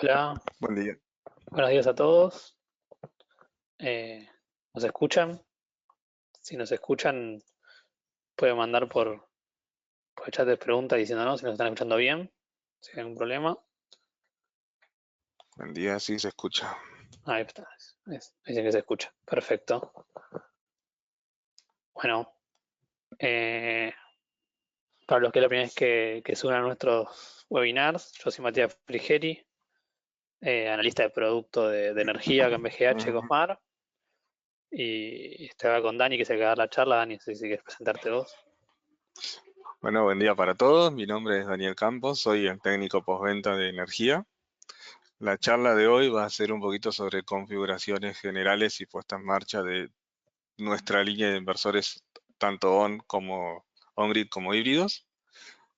Hola, Buen día. buenos días a todos. Eh, ¿Nos escuchan? Si nos escuchan, pueden mandar por el chat de preguntas diciéndonos si nos están escuchando bien, si hay algún problema. Buen día, sí se escucha. Ahí está, dicen que se escucha. Perfecto. Bueno, eh, para los que es la primera vez que se unan a nuestros webinars, yo soy Matías Frigeri, analista de producto de energía acá en BGH Ujú. Cosmar. Y estoy acá con Dani, que es el que va a dar la charla. Dani, no sé si quieres presentarte vos. Bueno, buen día para todos. Mi nombre es Daniel Campos, soy el técnico postventa de energía. La charla de hoy va a ser un poquito sobre configuraciones generales y puesta en marcha de nuestra línea de inversores, tanto on-grid como híbridos.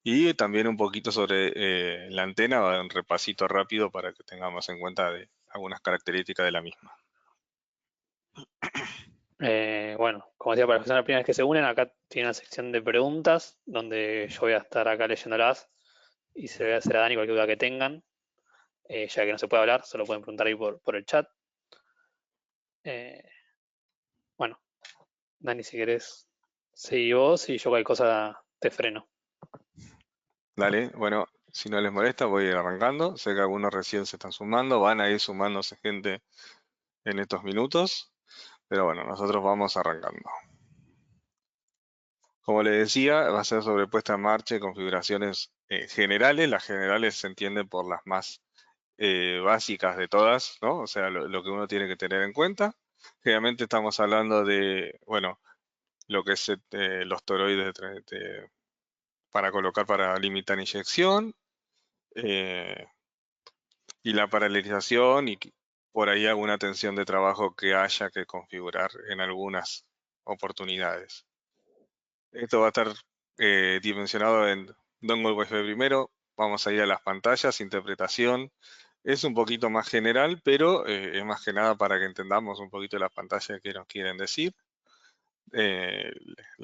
Y también un poquito sobre la antena, va a dar un repasito rápido para que tengamos en cuenta de algunas características de la misma. Bueno, como decía, para las personas primeras que se unen, acá tiene una sección de preguntas donde yo voy a estar acá leyéndolas y se le voy a hacer a Dani cualquier duda que tengan, ya que no se puede hablar, solo pueden preguntar ahí por el chat. Eh, bueno, Dani, si querés, seguí vos y yo cualquier cosa te freno. Dale, bueno, si no les molesta, voy a ir arrancando. Sé que algunos recién se están sumando, van a ir sumándose gente en estos minutos, pero bueno, nosotros vamos arrancando. Como les decía, va a ser sobre puesta en marcha y configuraciones generales. Las generales se entienden por las más básicas de todas, ¿no? O sea, lo que uno tiene que tener en cuenta. Generalmente estamos hablando de, bueno, lo que es los toroides para colocar para limitar inyección, eh, y la paralelización y por ahí alguna tensión de trabajo que haya que configurar en algunas oportunidades. Esto va a estar dimensionado en dongle Wi-Fi primero. Vamos a ir a las pantallas, interpretación. Es un poquito más general, pero es más que nada para que entendamos un poquito las pantallas que nos quieren decir, eh,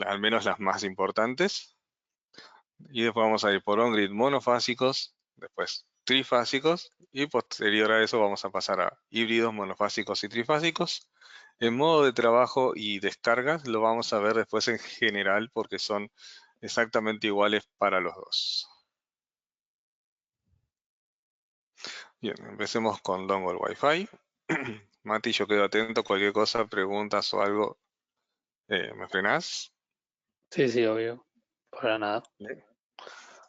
al menos las más importantes. Y después vamos a ir por on-grid monofásicos, después trifásicos y posterior a eso vamos a pasar a híbridos monofásicos y trifásicos. En modo de trabajo y descargas lo vamos a ver después en general porque son exactamente iguales para los dos. Bien, empecemos con dongle Wi-Fi. Mati, yo quedo atento, cualquier cosa, preguntas o algo, ¿me frenás? Sí, sí, obvio, para nada. Bien.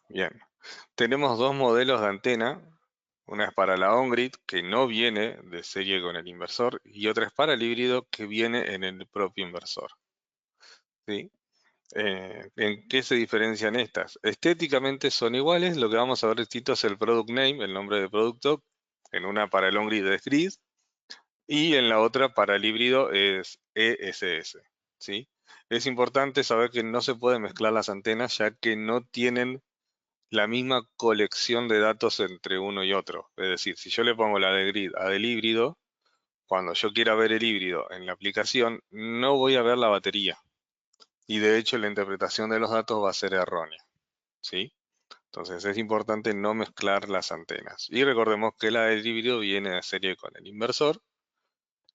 Bien. Tenemos dos modelos de antena. Una es para la on-grid, que no viene de serie con el inversor, y otra es para el híbrido, que viene en el propio inversor. ¿Sí? ¿En qué se diferencian estas? Estéticamente son iguales, lo que vamos a ver distinto es el product name, el nombre de producto. En una para el on-grid es grid, y en la otra para el híbrido es ESS. ¿Sí? Es importante saber que no se pueden mezclar las antenas, ya que no tienen la misma colección de datos entre uno y otro. Es decir, si yo le pongo la de grid a del híbrido, cuando yo quiera ver el híbrido en la aplicación, no voy a ver la batería. Y de hecho la interpretación de los datos va a ser errónea. ¿Sí? Entonces es importante no mezclar las antenas. Y recordemos que la del híbrido viene de serie con el inversor.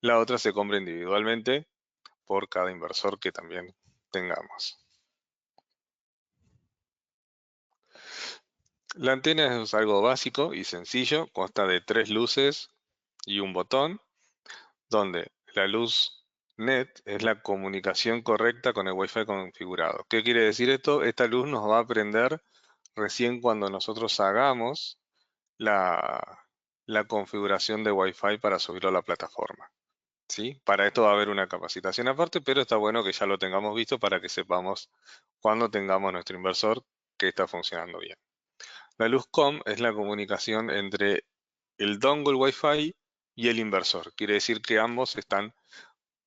La otra se compra individualmente por cada inversor que también tengamos. La antena es algo básico y sencillo, consta de 3 luces y un botón, donde la luz net es la comunicación correcta con el Wi-Fi configurado. ¿Qué quiere decir esto? Esta luz nos va a prender recién cuando nosotros hagamos la, la configuración de Wi-Fi para subirlo a la plataforma. ¿Sí? Para esto va a haber una capacitación aparte, pero está bueno que ya lo tengamos visto para que sepamos cuando tengamos nuestro inversor que está funcionando bien. La luz COM es la comunicación entre el dongle Wi-Fi y el inversor. Quiere decir que ambos están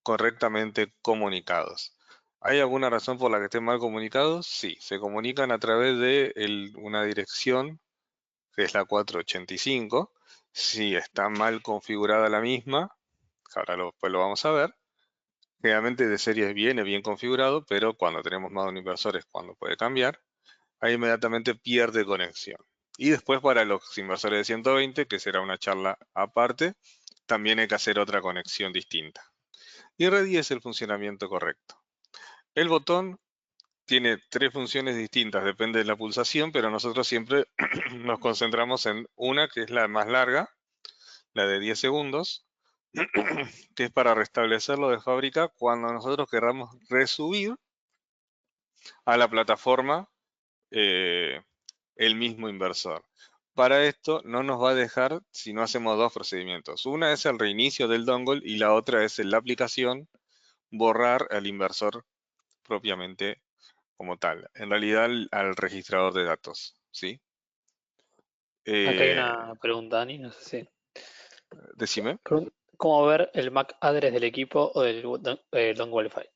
correctamente comunicados. ¿Hay alguna razón por la que estén mal comunicados? Sí, se comunican a través de una dirección que es la 485. Si está mal configurada la misma, ahora después lo vamos a ver, generalmente de serie viene bien configurado, pero cuando tenemos más de un inversor es cuando puede cambiar, ahí inmediatamente pierde conexión. Y después para los inversores de 120, que será una charla aparte, también hay que hacer otra conexión distinta. Y ready es el funcionamiento correcto. El botón tiene 3 funciones distintas, depende de la pulsación, pero nosotros siempre nos concentramos en una que es la más larga, la de 10 segundos, que es para restablecerlo de fábrica cuando nosotros querramos resubir a la plataforma el mismo inversor. Para esto no nos va a dejar si no hacemos 2 procedimientos. Una es el reinicio del dongle y la otra es en la aplicación borrar al inversor propiamente como tal. En realidad al registrador de datos, ¿sí? Acá hay Eh, una pregunta, Dani, no sé si. decime. ¿Cómo ver el MAC address del equipo o del dongle Wi-Fi?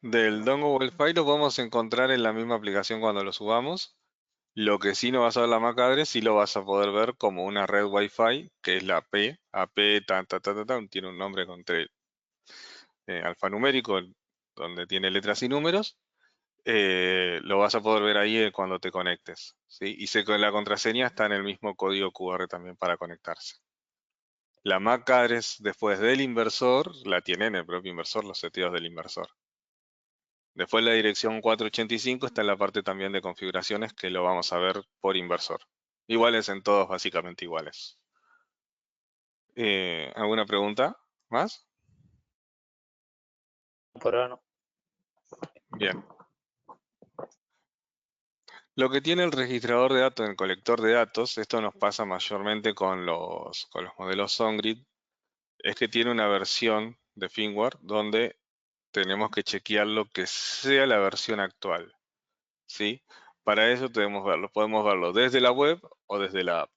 Del dongle Wi-Fi lo podemos encontrar en la misma aplicación cuando lo subamos. Lo que sí no vas a ver la MAC address, sí lo vas a poder ver como una red Wi-Fi, que es la AP, tiene un nombre con alfanumérico, donde tiene letras y números. Lo vas a poder ver ahí cuando te conectes, ¿sí? Y sé que la contraseña está en el mismo código QR también para conectarse. La MAC address después del inversor la tiene en el propio inversor, los seteos del inversor. Después la dirección 485 está en la parte también de configuraciones que lo vamos a ver por inversor. Iguales en todos, básicamente iguales. ¿Alguna pregunta más? Por ahora no. Bien. Lo que tiene el registrador de datos en el colector de datos, esto nos pasa mayormente con los modelos SongGrid, es que tiene una versión de firmware donde tenemos que chequearlo que sea la versión actual, ¿sí? Para eso podemos verlo desde la web o desde la app.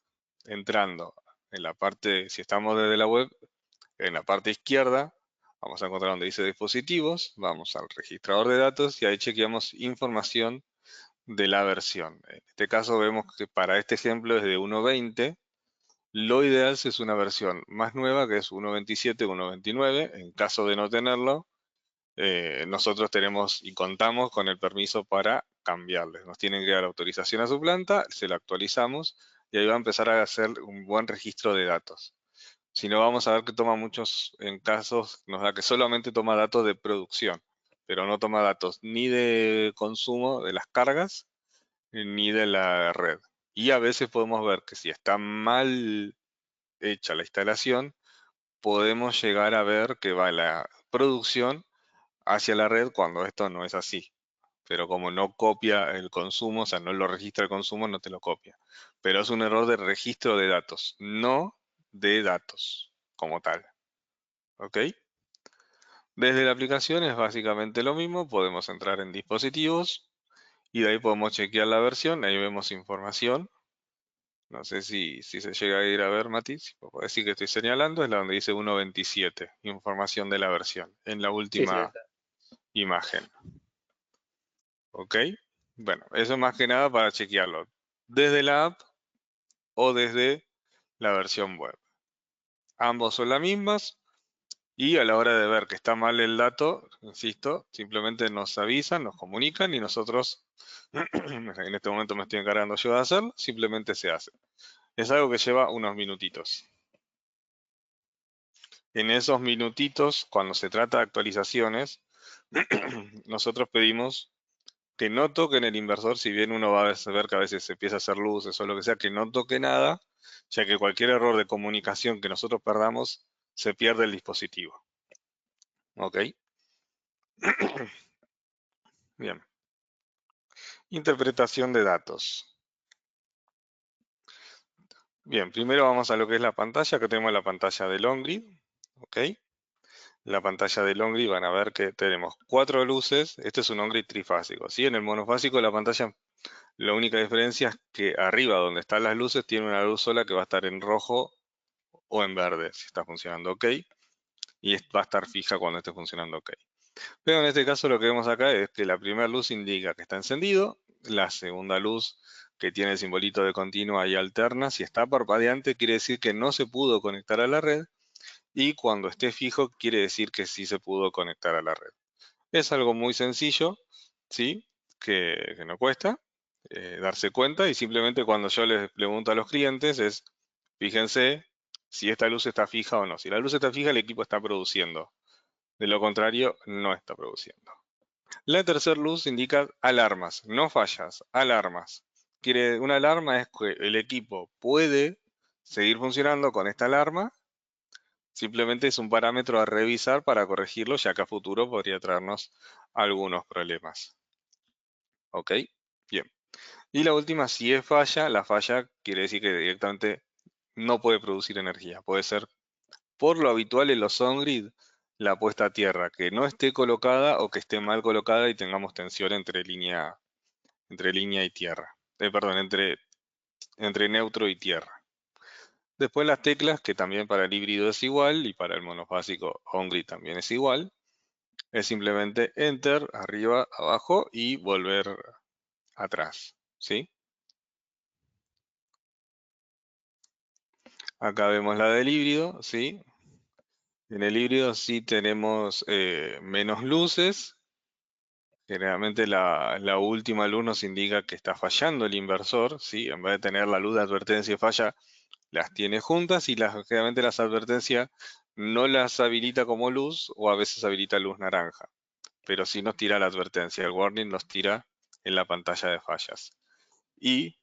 Entrando en la parte, si estamos desde la web, en la parte izquierda, vamos a encontrar donde dice dispositivos, vamos al registrador de datos y ahí chequeamos información de la versión. En este caso vemos que para este ejemplo es de 1.20. Lo ideal es una versión más nueva que es 1.27 o 1.29. En caso de no tenerlo, nosotros tenemos y contamos con el permiso para cambiarles. Nos tienen que dar autorización a su planta, se la actualizamos y ahí va a empezar a hacer un buen registro de datos. Si no, vamos a ver que toma muchos, en casos, nos da que solamente toma datos de producción, pero no toma datos ni de consumo de las cargas, ni de la red. Y a veces podemos ver que si está mal hecha la instalación, podemos llegar a ver que va la producción hacia la red cuando esto no es así. Pero como no copia el consumo, o sea, no lo registra el consumo, no te lo copia. Pero es un error de registro de datos, no de datos como tal. ¿Ok? Desde la aplicación es básicamente lo mismo. Podemos entrar en dispositivos y de ahí podemos chequear la versión. Ahí vemos información. No sé si se llega a ir a ver, Mati. Si puedo decir que estoy señalando, es la donde dice 1.27. Información de la versión. En la Sí, sí, última imagen. ¿Ok? Bueno, eso más que nada para chequearlo desde la app o desde la versión web. Ambos son las mismas y a la hora de ver que está mal el dato, insisto, simplemente nos avisan, nos comunican y nosotros, en este momento me estoy encargando yo de hacerlo, simplemente se hace. Es algo que lleva unos minutitos. En esos minutitos, cuando se trata de actualizaciones, nosotros pedimos que no toquen el inversor, si bien uno va a ver que a veces se empieza a hacer luces o lo que sea, que no toque nada, ya que cualquier error de comunicación que nosotros perdamos, se pierde el dispositivo. ¿Ok? Bien. Interpretación de datos. Bien, primero vamos a lo que es la pantalla. Acá tenemos la pantalla de LongGrid. ¿Ok? La pantalla de LongGrid van a ver que tenemos 4 luces. Este es un LongGrid trifásico. ¿Sí? En el monofásico la pantalla, la única diferencia es que arriba donde están las luces tiene una luz sola que va a estar en rojo o en verde si está funcionando ok, y va a estar fija cuando esté funcionando ok. Pero en este caso lo que vemos acá es que la primera luz indica que está encendido, la segunda luz que tiene el simbolito de continua y alterna, si está parpadeante quiere decir que no se pudo conectar a la red, y cuando esté fijo quiere decir que sí se pudo conectar a la red. Es algo muy sencillo, ¿sí? Que no cuesta. darse cuenta, y simplemente cuando yo les pregunto a los clientes es, fíjense si esta luz está fija o no. Si la luz está fija, el equipo está produciendo. De lo contrario, no está produciendo. La tercera luz indica alarmas, no fallas, alarmas. Una alarma es que el equipo puede seguir funcionando con esta alarma, simplemente es un parámetro a revisar para corregirlo, ya que a futuro podría traernos algunos problemas. ¿Ok? Bien. Y la última, si es falla, la falla quiere decir que directamente no puede producir energía. Puede ser, por lo habitual en los on-grid, la puesta a tierra, que no esté colocada o que esté mal colocada y tengamos tensión entre línea y tierra. Perdón, entre neutro y tierra. Después las teclas, que también para el híbrido es igual y para el monofásico on-grid también es igual. Es simplemente Enter, arriba, abajo y volver atrás. ¿Sí? Acá vemos la del híbrido, ¿sí? En el híbrido sí tenemos menos luces. Generalmente la última luz nos indica que está fallando el inversor, ¿sí? En vez de tener la luz de advertencia y falla, las tiene juntas y generalmente las advertencias no las habilita como luz o a veces habilita luz naranja. Pero sí nos tira la advertencia, el warning nos tira en la pantalla de fallas. Y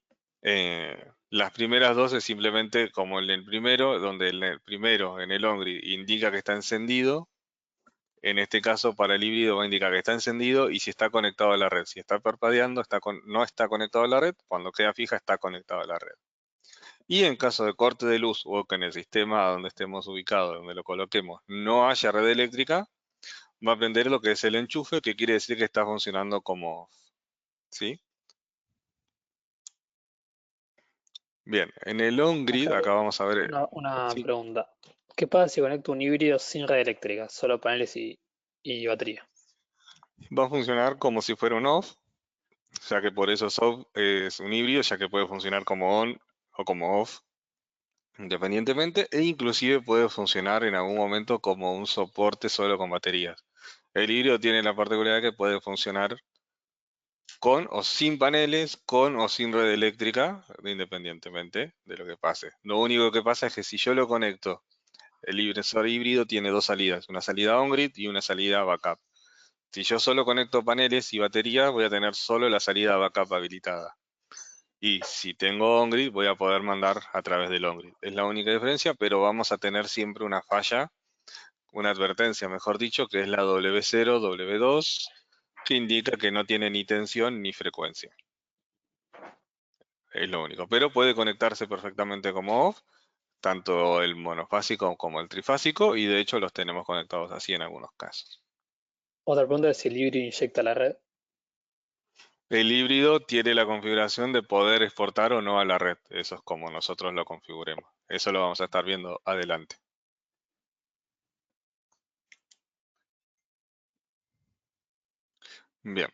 las primeras dos es simplemente como en el primero, donde en el primero, en el on-grid, indica que está encendido. En este caso, para el híbrido va a indicar que está encendido y si está conectado a la red. Si está parpadeando, no está conectado a la red. Cuando queda fija, está conectado a la red. Y en caso de corte de luz o que en el sistema donde estemos ubicados, donde lo coloquemos, no haya red eléctrica, va a prender lo que es el enchufe, que quiere decir que está funcionando como off. ¿Sí? Bien, en el on-grid, Acá acá vamos a ver. una Sí, pregunta. ¿Qué pasa si conecto un híbrido sin red eléctrica, solo paneles y batería? va a funcionar como si fuera un off, ya que por eso off es un híbrido, ya que puede funcionar como on o como off independientemente, e inclusive puede funcionar en algún momento como un soporte solo con baterías. El híbrido tiene la particularidad que puede funcionar con o sin paneles, con o sin red eléctrica, independientemente de lo que pase. Lo único que pasa es que si yo lo conecto, el inversor híbrido tiene dos salidas, una salida on-grid y una salida backup. Si yo solo conecto paneles y baterías, voy a tener solo la salida backup habilitada. Y si tengo on-grid, voy a poder mandar a través del on-grid. Es la única diferencia, pero vamos a tener siempre una falla, una advertencia, mejor dicho, que es la W0, W2, que indica que no tiene ni tensión ni frecuencia. Es lo único. Pero puede conectarse perfectamente como off, tanto el monofásico como el trifásico, y de hecho los tenemos conectados así en algunos casos. Otra pregunta es si el híbrido inyecta la red. El híbrido tiene la configuración de poder exportar o no a la red. Eso es como nosotros lo configuremos. Eso lo vamos a estar viendo adelante. Bien,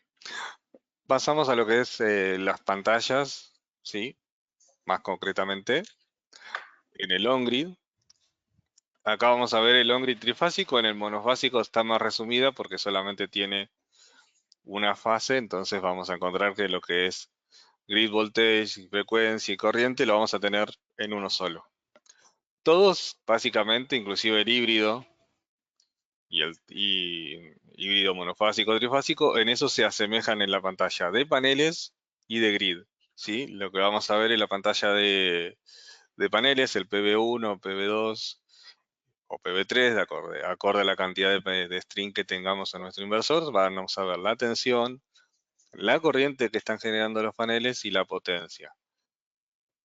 pasamos a lo que es las pantallas, ¿sí? Más concretamente, en el on-grid. Acá vamos a ver el on-grid trifásico. En el monofásico está más resumida porque solamente tiene una fase. Entonces vamos a encontrar que lo que es grid voltage, frecuencia y corriente lo vamos a tener en uno solo. Todos, básicamente, inclusive el híbrido y híbrido monofásico, trifásico, en eso se asemejan en la pantalla de paneles y de grid. ¿Sí? Lo que vamos a ver en la pantalla de paneles, el PV1, PV2 o PV3, acorde a la cantidad de string que tengamos en nuestro inversor, vamos a ver la tensión, la corriente que están generando los paneles y la potencia.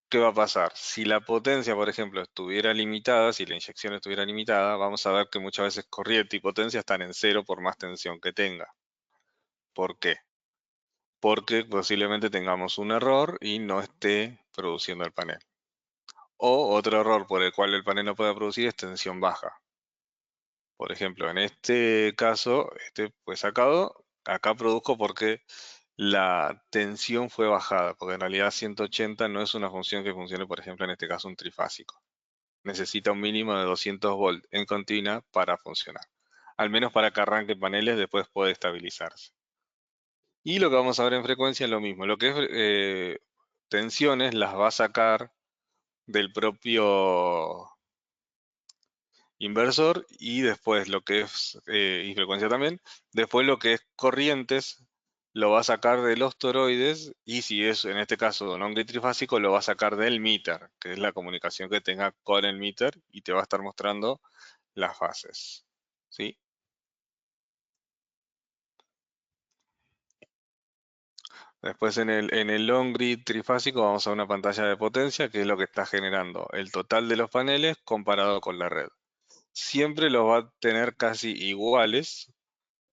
¿Qué va a pasar? Si la potencia, por ejemplo, estuviera limitada, si la inyección estuviera limitada, vamos a ver que muchas veces corriente y potencia están en cero por más tensión que tenga. ¿Por qué? Porque posiblemente tengamos un error y no esté produciendo el panel. O otro error por el cual el panel no pueda producir es tensión baja. Por ejemplo, en este caso, este fue sacado, acá produjo porque la tensión fue bajada, porque en realidad 180 no es una función que funcione, por ejemplo, en este caso un trifásico. Necesita un mínimo de 200 volts en continua para funcionar. Al menos para que arranque paneles, después puede estabilizarse. Y lo que vamos a ver en frecuencia es lo mismo. Lo que es tensiones las va a sacar del propio inversor y después lo que es, y frecuencia también, después lo que es corrientes lo va a sacar de los toroides y si es en este caso un on-grid trifásico lo va a sacar del meter, que es la comunicación que tenga con el meter y te va a estar mostrando las fases. ¿Sí? Después en el long grid trifásico vamos a una pantalla de potencia que es lo que está generando el total de los paneles comparado con la red. Siempre los va a tener casi iguales,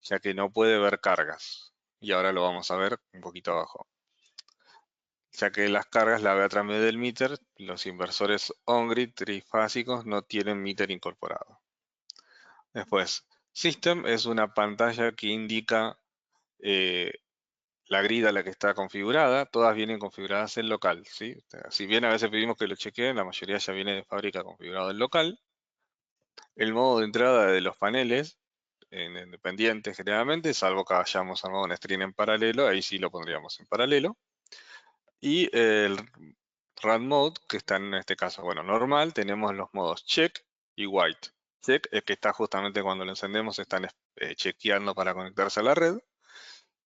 ya que no puede ver cargas. Y ahora lo vamos a ver un poquito abajo. Ya que las cargas las ve a través del meter, los inversores on-grid trifásicos no tienen meter incorporado. Después, System es una pantalla que indica la grid a la que está configurada. Todas vienen configuradas en local, ¿sí? O sea, si bien a veces pedimos que lo chequeen, la mayoría ya viene de fábrica configurado en local. El modo de entrada de los paneles en independiente generalmente, salvo que hayamos armado un stream en paralelo, ahí sí lo pondríamos en paralelo. Y el run mode, que está en este caso, bueno, normal, tenemos los modos check y white. Check es que está justamente cuando lo encendemos, están chequeando para conectarse a la red.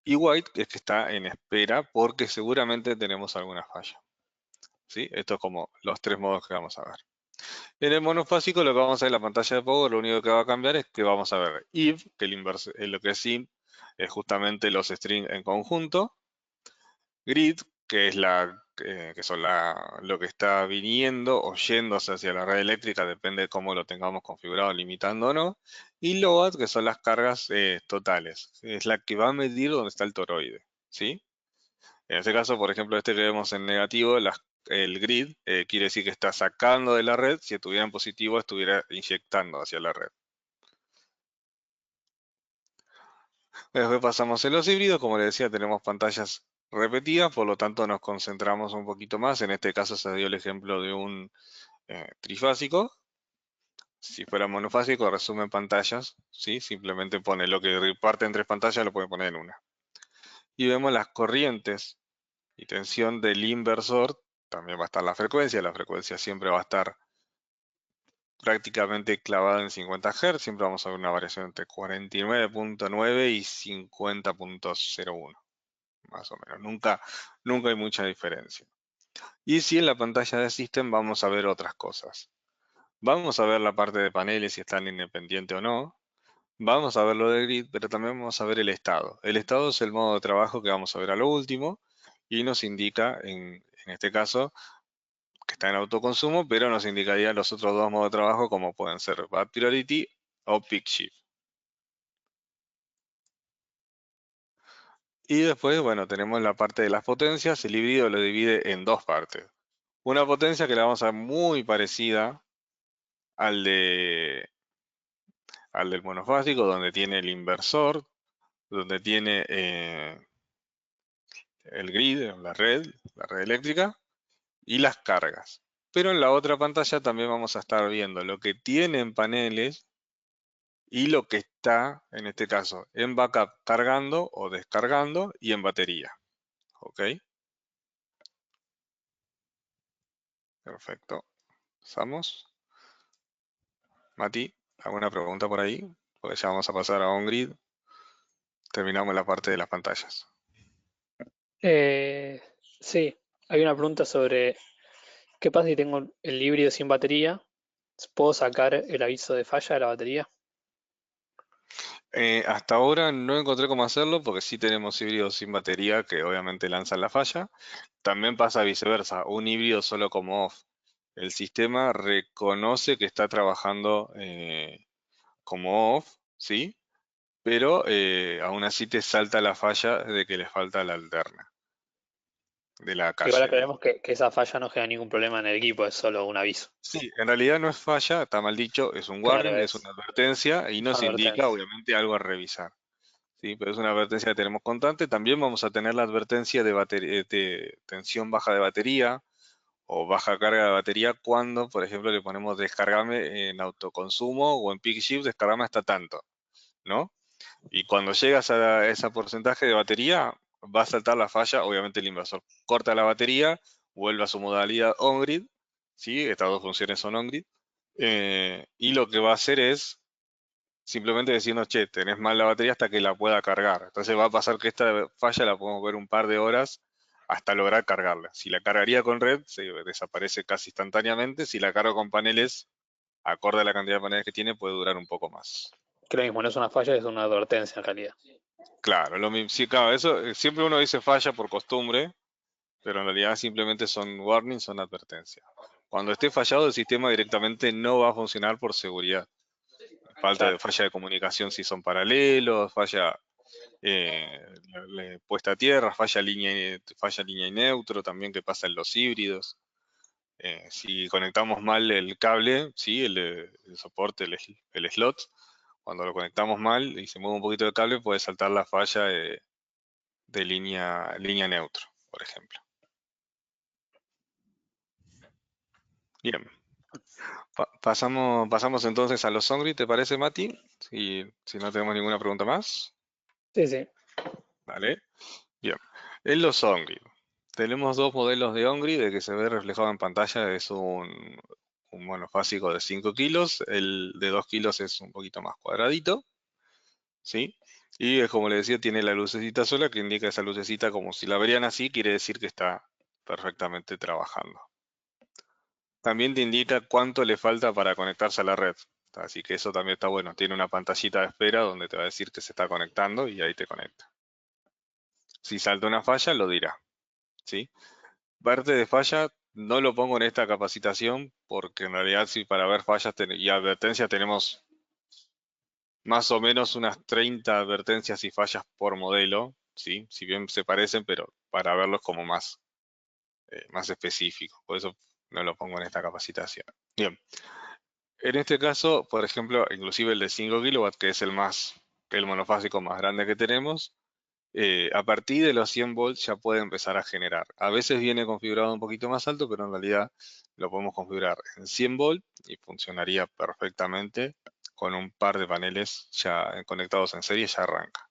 Y white es que está en espera porque seguramente tenemos alguna falla. ¿Sí? Esto es como los tres modos que vamos a ver. En el monofásico lo que vamos a ver en la pantalla de power, lo único que va a cambiar es que vamos a ver if, que el inverso, lo que es if, es justamente los strings en conjunto, grid, que es que son lo que está viniendo o yéndose hacia la red eléctrica, depende de cómo lo tengamos configurado, limitando o no, y load, que son las cargas totales, es la que va a medir dónde está el toroide, ¿sí? En este caso, por ejemplo, este que vemos en negativo, el grid, quiere decir que está sacando de la red, si estuviera en positivo, estuviera inyectando hacia la red. Después pasamos en los híbridos, como les decía, tenemos pantallas repetidas, por lo tanto nos concentramos un poquito más. En este caso se dio el ejemplo de un trifásico. Si fuera monofásico, resume pantallas, ¿sí? Simplemente pone lo que reparte en tres pantallas, lo puede poner en una. Y vemos las corrientes y tensión del inversor. También va a estar la frecuencia siempre va a estar prácticamente clavada en 50 Hz. Siempre vamos a ver una variación entre 49.9 y 50.01. Más o menos. Nunca hay mucha diferencia. Y si en la pantalla de System vamos a ver otras cosas. Vamos a ver la parte de paneles, si están independientes o no. Vamos a ver lo de grid, pero también vamos a ver el estado. El estado es el modo de trabajo que vamos a ver a lo último y nos indica, en este caso, que está en autoconsumo, pero nos indicaría los otros dos modos de trabajo como pueden ser Bad Priority o Peak Shift. Y después, bueno, tenemos la parte de las potencias. El híbrido lo divide en dos partes. Una potencia que la vamos a ver muy parecida al del monofásico, donde tiene el inversor, donde tiene el grid, la red eléctrica, y las cargas. Pero en la otra pantalla también vamos a estar viendo lo que tiene en paneles y lo que está, en este caso, en backup cargando o descargando y en batería. ¿Ok? Perfecto. Pasamos. Mati, ¿alguna pregunta por ahí? Pues ya vamos a pasar a OnGrid. Terminamos la parte de las pantallas. Eh, sí, hay una pregunta sobre qué pasa si tengo el híbrido sin batería. ¿Puedo sacar el aviso de falla de la batería? Hasta ahora no encontré cómo hacerlo porque sí tenemos híbridos sin batería que obviamente lanzan la falla. También pasa viceversa, un híbrido solo como off. El sistema reconoce que está trabajando como off, ¿sí? Pero aún así te salta la falla de que le falta la alterna de la Igual calle. aclaremos que esa falla no genera ningún problema en el equipo, es solo un aviso. Sí, en realidad no es falla, está mal dicho, es un Claro, warning, es una es advertencia y nos indica advertencia. obviamente algo a revisar. Sí, pero es una advertencia que tenemos constante. También vamos a tener la advertencia de tensión baja de batería o baja carga de batería cuando, por ejemplo, le ponemos descargame en autoconsumo o en peak shift, descargame hasta tanto, ¿no? Y cuando llegas a ese porcentaje de batería, va a saltar la falla, obviamente el inversor corta la batería, vuelve a su modalidad on-grid, ¿sí? Estas dos funciones son on-grid, y lo que va a hacer es simplemente decirnos, che, tenés mal la batería hasta que la pueda cargar. Entonces va a pasar que esta falla la podemos ver un par de horas hasta lograr cargarla. Si la cargaría con red, se desaparece casi instantáneamente. Si la cargo con paneles, acorde a la cantidad de paneles que tiene, puede durar un poco más. Que lo mismo, no es una falla, es una advertencia en realidad. Claro, lo mismo. Sí, claro, eso siempre uno dice falla por costumbre, pero en realidad simplemente son warnings, son advertencias. Cuando esté fallado el sistema directamente no va a funcionar por seguridad. Claro. Falla de comunicación si son paralelos, falla puesta a tierra, falla línea y neutro, también que pasa en los híbridos. Si conectamos mal el cable, ¿sí? El soporte, el slot, cuando lo conectamos mal y se mueve un poquito el cable, puede saltar la falla de línea neutro, por ejemplo. Bien, pasamos entonces a los Ongrid, ¿te parece, Mati? Si no tenemos ninguna pregunta más. Sí, sí. Vale. Bien. En los Ongrid tenemos dos modelos de Ongrid, el que se ve reflejado en pantalla es un monofásico de 5 kilos, el de 2 kilos es un poquito más cuadradito, ¿sí? Y es como le decía, tiene la lucecita sola que indica esa lucecita como si la verían así, quiere decir que está perfectamente trabajando. También te indica cuánto le falta para conectarse a la red. Así que eso también está bueno. Tiene una pantallita de espera donde te va a decir que se está conectando y ahí te conecta. Si salta una falla, lo dirá, ¿sí? Parte de falla no lo pongo en esta capacitación porque en realidad si para ver fallas y advertencias tenemos más o menos unas 30 advertencias y fallas por modelo, ¿sí? Si bien se parecen, pero para verlos como más específicos. Por eso no lo pongo en esta capacitación. Bien. En este caso, por ejemplo, inclusive el de 5 kilowatts, que es el monofásico más grande que tenemos, a partir de los 100 volts ya puede empezar a generar. A veces viene configurado un poquito más alto, pero en realidad lo podemos configurar en 100 volts y funcionaría perfectamente con un par de paneles ya conectados en serie, ya arranca.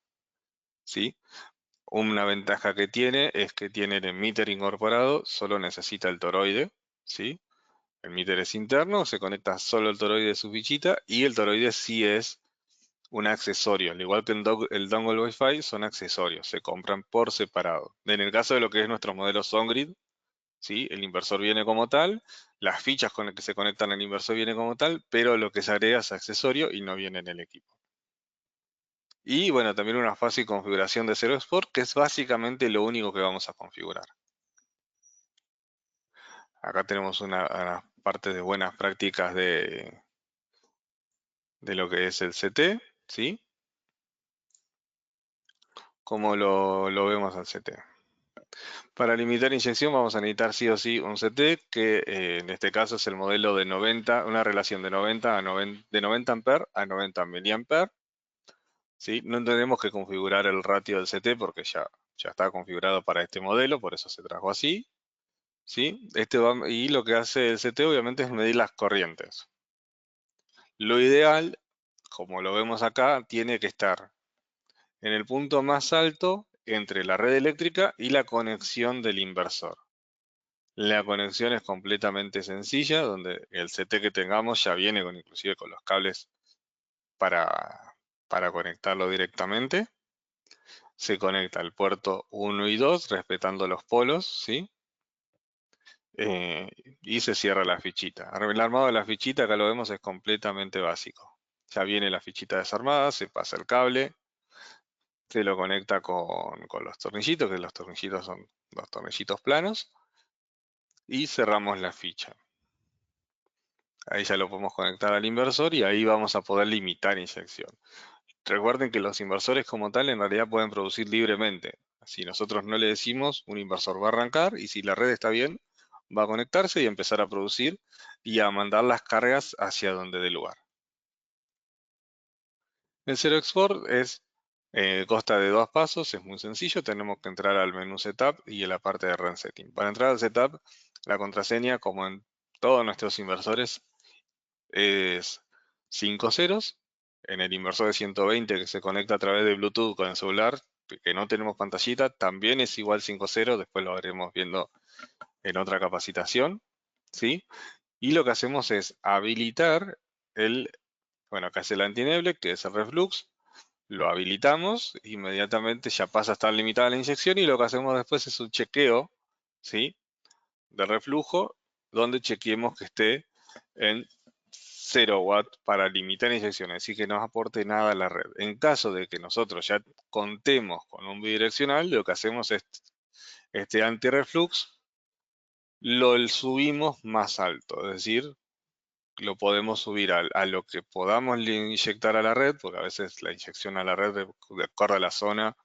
¿Sí? Una ventaja que tiene es que tiene el emitter incorporado, solo necesita el toroide, ¿sí? El emitter es interno, se conecta solo el toroide de su fichita y el toroide sí es un accesorio, al igual que el dongle Wi-Fi, son accesorios, se compran por separado. En el caso de lo que es nuestro modelo SoundGrid, ¿sí? El inversor viene como tal, las fichas con las que se conectan al inversor viene como tal, pero lo que se agrega es accesorio y no viene en el equipo. Y bueno, también una fácil configuración de Zero Export, que es básicamente lo único que vamos a configurar. Acá tenemos una parte de buenas prácticas de lo que es el CT, ¿sí? Como lo vemos al CT. Para limitar inyección vamos a necesitar sí o sí un CT, que en este caso es el modelo de 90, una relación de 90 de 90 amperes a 90 miliamperes. ¿Sí? No tenemos que configurar el ratio del CT porque ya está configurado para este modelo, por eso se trajo así. ¿Sí? Y lo que hace el CT obviamente es medir las corrientes. Lo ideal, como lo vemos acá, tiene que estar en el punto más alto entre la red eléctrica y la conexión del inversor. La conexión es completamente sencilla, donde el CT que tengamos ya viene inclusive con los cables para conectarlo directamente. Se conecta al puerto 1 y 2 respetando los polos, ¿sí? Eh, y se cierra la fichita. El armado de la fichita, acá lo vemos, es completamente básico. Ya viene la fichita desarmada, se pasa el cable, se lo conecta con los tornillitos, que los tornillitos son los tornillitos planos, y cerramos la ficha. Ahí ya lo podemos conectar al inversor y ahí vamos a poder limitar inyección. Recuerden que los inversores como tal en realidad pueden producir libremente. Si nosotros no le decimos, un inversor va a arrancar y si la red está bien, va a conectarse y empezar a producir y a mandar las cargas hacia donde dé lugar. El Zero Export consta de dos pasos, es muy sencillo, tenemos que entrar al menú Setup y en la parte de Run Setting. Para entrar al Setup, la contraseña, como en todos nuestros inversores, es 5 ceros. En el inversor de 120 que se conecta a través de Bluetooth con el celular, que no tenemos pantallita, también es igual 5.0, después lo haremos viendo en otra capacitación, ¿sí? Y lo que hacemos es habilitar bueno, acá es el antineble, que es el reflux, lo habilitamos, inmediatamente ya pasa a estar limitada la inyección y lo que hacemos después es un chequeo, ¿sí? De reflujo, donde chequeemos que esté en 0 watts para limitar inyecciones, así que no aporte nada a la red. En caso de que nosotros ya contemos con un bidireccional, lo que hacemos es este antirreflux, lo subimos más alto, es decir, lo podemos subir a lo que podamos inyectar a la red, porque a veces la inyección a la red, de acuerdo a la zona,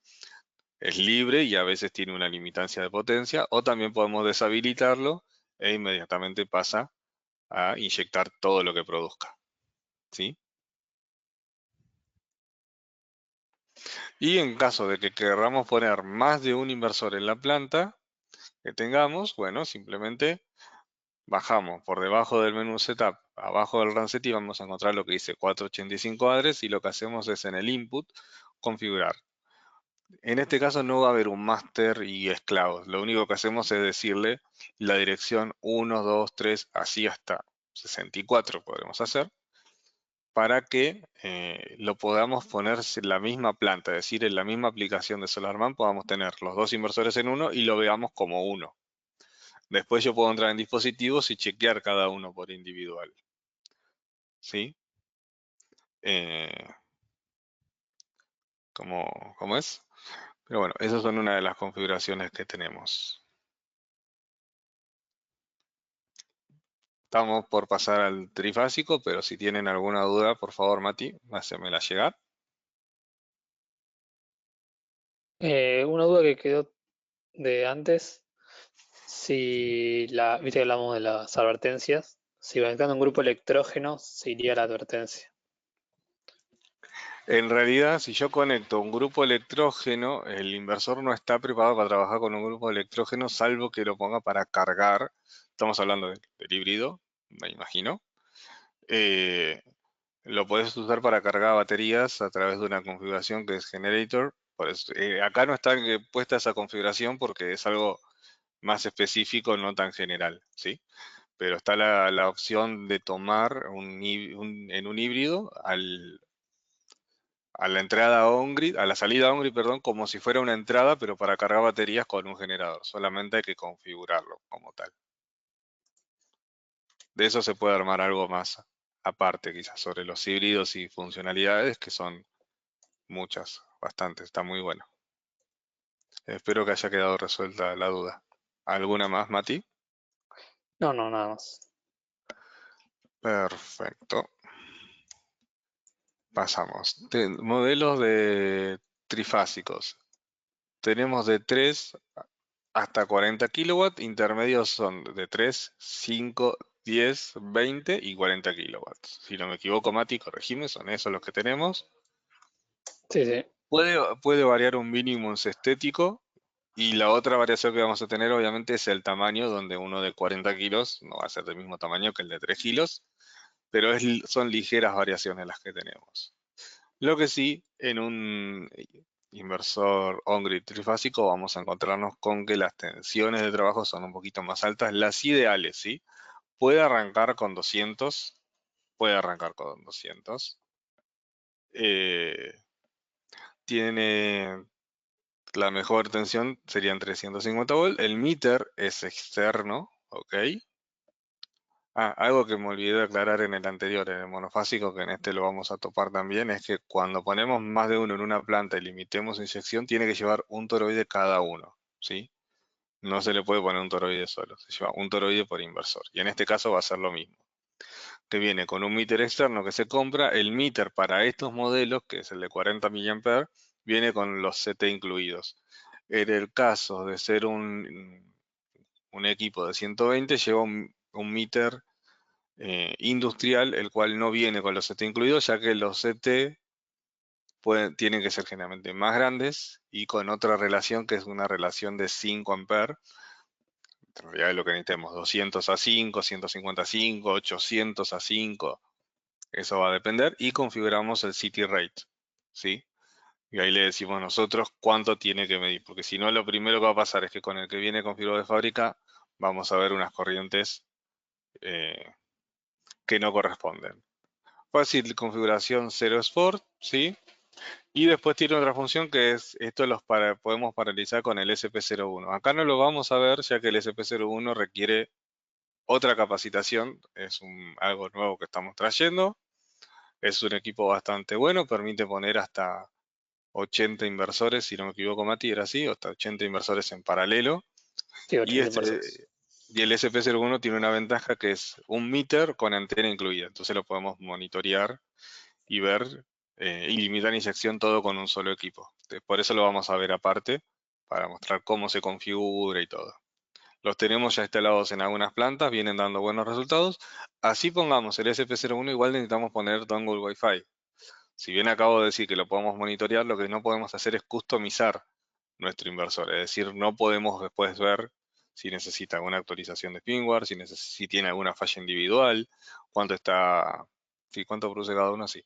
es libre y a veces tiene una limitancia de potencia, o también podemos deshabilitarlo e inmediatamente pasa a inyectar todo lo que produzca, ¿sí? Y en caso de que queramos poner más de un inversor en la planta que tengamos, bueno, simplemente bajamos por debajo del menú Setup, abajo del Run Set y vamos a encontrar lo que dice 485 address y lo que hacemos es en el input configurar. En este caso no va a haber un master y esclavos, lo único que hacemos es decirle la dirección 1, 2, 3, así hasta 64 podremos hacer, para que lo podamos poner en la misma planta, es decir, en la misma aplicación de SolarMan podamos tener los dos inversores en uno y lo veamos como uno. Después yo puedo entrar en dispositivos y chequear cada uno por individual. ¿Sí? Eh, ¿cómo es? Pero bueno, esas son una de las configuraciones que tenemos. Estamos por pasar al trifásico, pero si tienen alguna duda, por favor, Mati, hácemela llegar. Una duda que quedó de antes, si viste que hablamos de las advertencias, si va entrando un grupo electrógeno, se iría la advertencia. En realidad, si yo conecto un grupo electrógeno, el inversor no está preparado para trabajar con un grupo electrógeno, salvo que lo ponga para cargar. Estamos hablando del híbrido, me imagino. Eh, lo podés usar para cargar baterías a través de una configuración que es Generator. Acá no está puesta esa configuración porque es algo más específico, no tan general, ¿sí? Pero está la opción de tomar en un híbrido a la entrada on-grid, a la salida on-grid, perdón, como si fuera una entrada, pero para cargar baterías con un generador. Solamente hay que configurarlo como tal. De eso se puede armar algo más aparte, quizás, sobre los híbridos y funcionalidades, que son muchas, bastantes. Está muy bueno. Espero que haya quedado resuelta la duda. ¿Alguna más, Mati? No, no, nada más. Perfecto. Pasamos. Modelos de trifásicos. Tenemos de 3 hasta 40 kilowatts, intermedios son de 3, 5, 10, 20 y 40 kilowatts. Si no me equivoco, Mati, corregime, son esos los que tenemos. Sí, sí. Puede variar un mínimo estético y la otra variación que vamos a tener obviamente es el tamaño, donde uno de 40 kilos no va a ser del mismo tamaño que el de 3 kilos, pero son ligeras variaciones las que tenemos. Lo que sí, en un inversor on-grid trifásico vamos a encontrarnos con que las tensiones de trabajo son un poquito más altas, las ideales, ¿sí? Puede arrancar con 200, puede arrancar con 200. Eh, tiene la mejor tensión, serían 350 volts. El meter es externo, ¿ok? Algo que me olvidé de aclarar en el anterior, en el monofásico, que en este lo vamos a topar también, es que cuando ponemos más de uno en una planta y limitemos inyección, tiene que llevar un toroide cada uno, ¿sí? No se le puede poner un toroide solo, se lleva un toroide por inversor. Y en este caso va a ser lo mismo, que viene con un meter externo que se compra. El meter para estos modelos, que es el de 40 mA, viene con los CT incluidos. En el caso de ser un equipo de 120, lleva un meter industrial, el cual no viene con los CT incluidos, ya que los CT tienen que ser generalmente más grandes y con otra relación que es una relación de 5 amperes. En realidad es lo que necesitemos, 200 a 5, 150 a 5, 800 a 5, eso va a depender y configuramos el city rate, ¿sí? Y ahí le decimos nosotros cuánto tiene que medir, porque si no, lo primero que va a pasar es que con el que viene configurado de fábrica vamos a ver unas corrientes eh, que no corresponden. Fácil configuración 0 Sport, ¿sí? Y después tiene otra función que es, esto podemos paralizar con el SP01. Acá no lo vamos a ver ya que el SP01 requiere otra capacitación, es algo nuevo que estamos trayendo. Es un equipo bastante bueno, permite poner hasta 80 inversores, si no me equivoco Mati, era así, hasta 80 inversores en paralelo. Sí, Y, 80 este, inversores. y el SP01 tiene una ventaja que es un meter con antena incluida, entonces lo podemos monitorear y ver y limitar inyección todo con un solo equipo. Por eso lo vamos a ver aparte, para mostrar cómo se configura y todo. Los tenemos ya instalados en algunas plantas, vienen dando buenos resultados. Así pongamos el SP01, igual necesitamos poner dongle Wi-Fi. Si bien acabo de decir que lo podemos monitorear, lo que no podemos hacer es customizar nuestro inversor. Es decir, no podemos después ver si necesita alguna actualización de firmware, si tiene alguna falla individual, cuánto está, sí, cuánto produce cada uno, sí.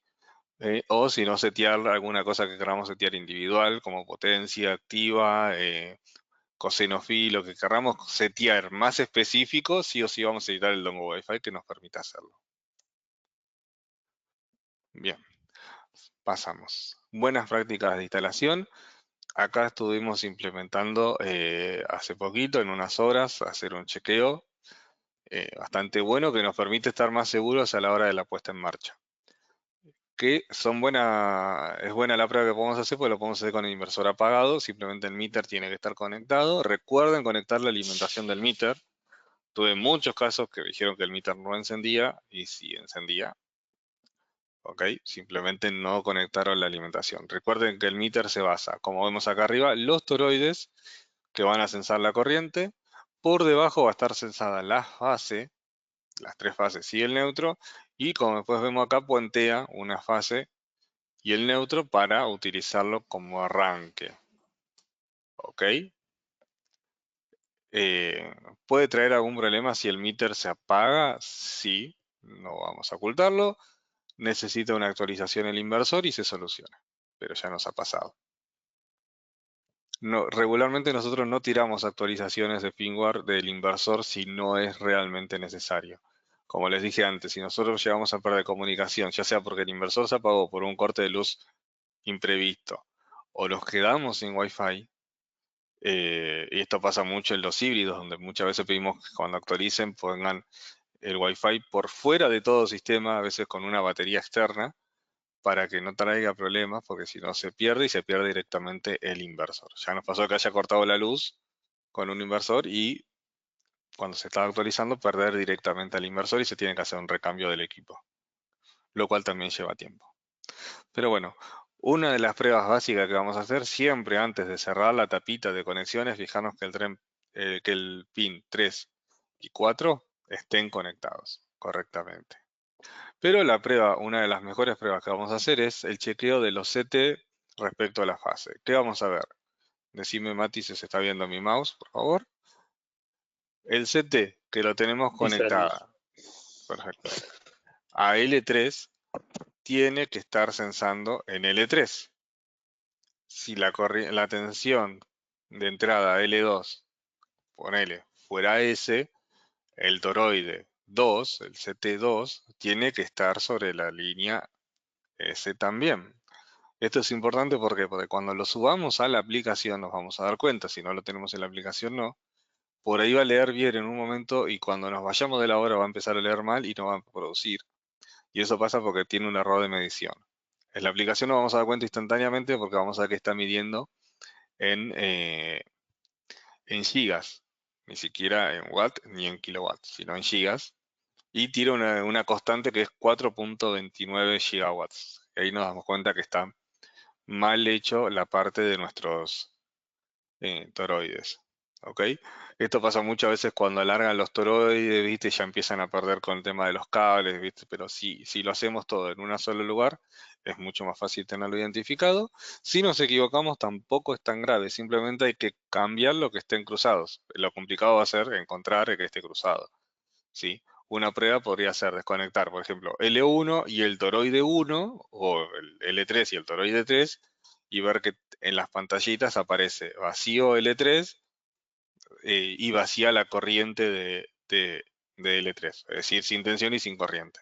O si no, setear alguna cosa que queramos setear individual, como potencia activa, coseno phi, lo que queramos setear más específico, sí o sí vamos a necesitar el dongle Wi-Fi que nos permita hacerlo. Bien, pasamos. Buenas prácticas de instalación. Acá estuvimos implementando hace poquito, en unas horas, hacer un chequeo bastante bueno que nos permite estar más seguros a la hora de la puesta en marcha. Que es buena la prueba que podemos hacer porque lo podemos hacer con el inversor apagado, simplemente el meter tiene que estar conectado. Recuerden conectar la alimentación del meter. Tuve muchos casos que dijeron que el meter no encendía y sí encendía. ¿Ok? Simplemente no conectaron la alimentación. Recuerden que el meter se basa, como vemos acá arriba, los toroides que van a censar la corriente. Por debajo va a estar censada la fase, las tres fases y el neutro. Y como después vemos acá, puentea una fase y el neutro para utilizarlo como arranque. ¿Ok? Eh, ¿Puede traer algún problema si el meter se apaga? Sí, no vamos a ocultarlo. Necesita una actualización el inversor y se soluciona. Pero ya nos ha pasado. No, regularmente nosotros no tiramos actualizaciones de firmware del inversor si no es realmente necesario. Como les dije antes, si nosotros llegamos a perder comunicación, ya sea porque el inversor se apagó por un corte de luz imprevisto o nos quedamos sin Wi-Fi, y esto pasa mucho en los híbridos, donde muchas veces pedimos que cuando actualicen pongan el Wi-Fi por fuera de todo sistema, a veces con una batería externa, para que no traiga problemas, porque si no se pierde y se pierde directamente el inversor. Ya nos pasó que haya cortado la luz con un inversor y cuando se estaba actualizando perder directamente al inversor y se tiene que hacer un recambio del equipo, lo cual también lleva tiempo. Pero bueno, una de las pruebas básicas que vamos a hacer siempre antes de cerrar la tapita de conexiones, fijarnos que el pin 3 y 4 estén conectados correctamente. Pero una de las mejores pruebas que vamos a hacer es el chequeo de los CT respecto a la fase. ¿Qué vamos a ver? Decime Mati si se está viendo mi mouse, por favor. El CT que lo tenemos Sí, se ven conectada, perfecto, a L3 tiene que estar censando en L3. Si la tensión de entrada L2, ponele, fuera S, el toroide 2, el CT2, tiene que estar sobre la línea S también. Esto es importante porque cuando lo subamos a la aplicación nos vamos a dar cuenta, si no lo tenemos en la aplicación no, por ahí va a leer bien en un momento y cuando nos vayamos de la hora va a empezar a leer mal y no va a producir. Y eso pasa porque tiene un error de medición. En la aplicación nos vamos a dar cuenta instantáneamente porque vamos a ver que está midiendo en, eh, en gigas, ni siquiera en watt ni en kilowatts, sino en gigas. Y tira una constante que es 4.29 gigawatts. Y ahí nos damos cuenta que está mal hecho la parte de nuestros toroides. ¿Ok? Esto pasa muchas veces cuando alargan los toroides, ¿viste? Ya empiezan a perder con el tema de los cables, ¿viste? Pero si lo hacemos todo en un solo lugar, es mucho más fácil tenerlo identificado. Si nos equivocamos, tampoco es tan grave, simplemente hay que cambiar lo que estén cruzados. Lo complicado va a ser encontrar el que esté cruzado, ¿sí? Una prueba podría ser desconectar, por ejemplo, L1 y el toroide 1, o el L3 y el toroide 3, y ver que en las pantallitas aparece vacío L3 y vacía la corriente de L3, es decir, sin tensión y sin corriente.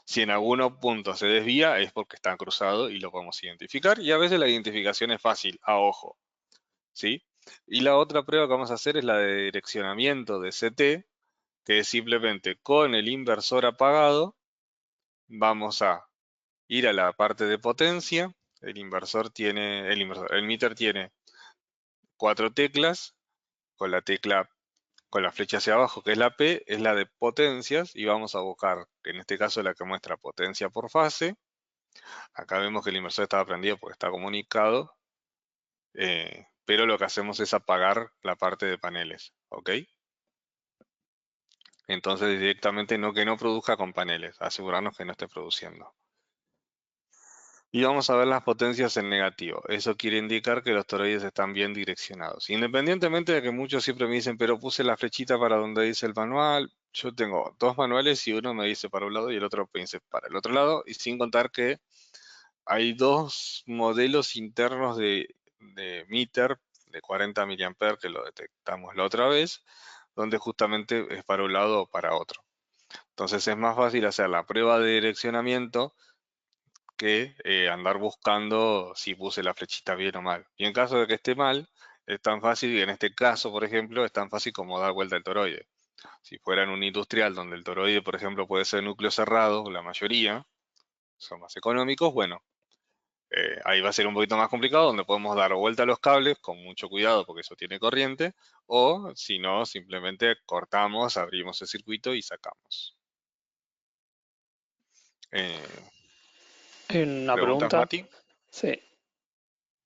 Si en algunos puntos se desvía es porque está cruzado y lo podemos identificar, y a veces la identificación es fácil, a ojo, ¿sí? Y la otra prueba que vamos a hacer es la de direccionamiento de CT, que es simplemente con el inversor apagado, vamos a ir a la parte de potencia. El meter tiene 4 teclas, con la tecla con la flecha hacia abajo, que es la P, es la de potencias, y vamos a buscar, en este caso la que muestra potencia por fase. Acá vemos que el inversor está prendido porque está comunicado, pero lo que hacemos es apagar la parte de paneles, ¿ok? Entonces directamente que no produzca con paneles, asegurarnos que no esté produciendo. Y vamos a ver las potencias en negativo. Eso quiere indicar que los toroides están bien direccionados. Independientemente de que muchos siempre me dicen, pero puse la flechita para donde dice el manual. Yo tengo 2 manuales y uno me dice para un lado y el otro me dice para el otro lado. Y sin contar que hay 2 modelos internos de meter de 40 mA que lo detectamos la otra vez, donde justamente es para un lado o para otro. Entonces es más fácil hacer la prueba de direccionamiento que andar buscando si puse la flechita bien o mal. Y en caso de que esté mal, es tan fácil, en este caso, por ejemplo, es tan fácil como dar vuelta el toroide. Si fuera en un industrial donde el toroide, por ejemplo, puede ser núcleo cerrado, la mayoría son más económicos, bueno, ahí va a ser un poquito más complicado, donde podemos dar vuelta a los cables con mucho cuidado porque eso tiene corriente, o si no, simplemente cortamos, abrimos el circuito y sacamos. Eh, Hay una ¿Preguntas, pregunta. Mati? Sí.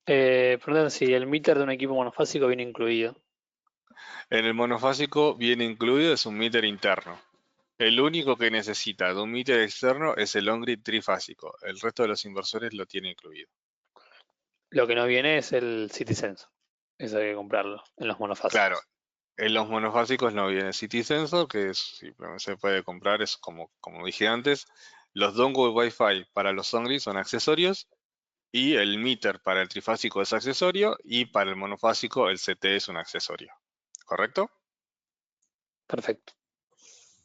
Preguntan si el meter de un equipo monofásico viene incluido. En el monofásico viene incluido, es un meter interno. El único que necesita de un meter externo es el on-grid trifásico. El resto de los inversores lo tiene incluido. Lo que no viene es el CitySense. Eso hay que comprarlo en los Claro, monofásicos. en los monofásicos no viene City Sensor, que simplemente se puede comprar, es como dije antes. Los dongle Wi-Fi para los on-grid son accesorios y el meter para el trifásico es accesorio y para el monofásico el CT es un accesorio. ¿Correcto? Perfecto.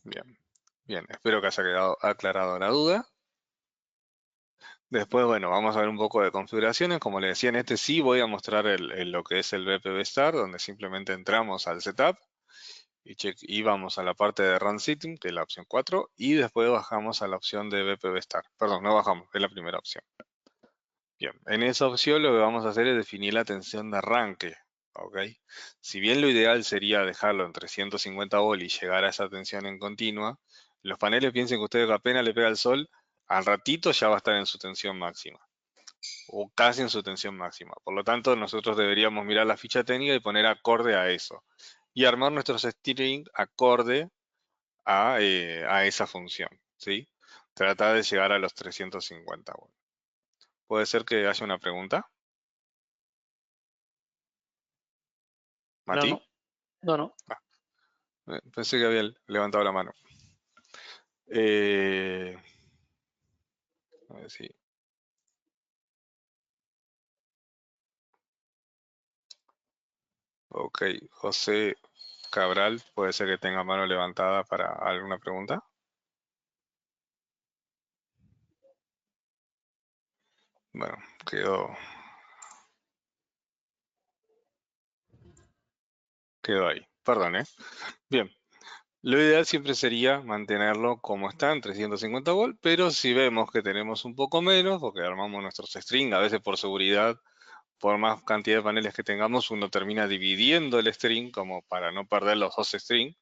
Bien, bien. Espero que haya quedado aclarado la duda. Después, bueno, vamos a ver un poco de configuraciones. Como le decía, en este sí voy a mostrar lo que es el BPB Start, donde simplemente entramos al setup y vamos a la parte de Run Setting, que es la opción 4, y después bajamos a la opción de BPB Start. Perdón, no bajamos, es la primera opción. Bien, en esa opción lo que vamos a hacer es definir la tensión de arranque, ¿ok? Si bien lo ideal sería dejarlo en 350 volt y llegar a esa tensión en continua, los paneles piensen que ustedes apenas le pega el sol, al ratito ya va a estar en su tensión máxima o casi en su tensión máxima. Por lo tanto, nosotros deberíamos mirar la ficha técnica y poner acorde a eso. Y armar nuestros string acorde a esa función, ¿sí? Tratar de llegar a los 350 volts. ¿Puede ser que haya una pregunta? No, ¿Mati? no. No, no. Ah, pensé que había levantado la mano. Eh, a ver si... Ok, José Cabral, ¿puede ser que tenga mano levantada para alguna pregunta? Bueno, quedó ahí. Perdón, ¿eh? Bien, lo ideal siempre sería mantenerlo como está en 350 volt, pero si vemos que tenemos un poco menos, porque armamos nuestros string, a veces por seguridad, por más cantidad de paneles que tengamos, uno termina dividiendo el string como para no perder los dos strings,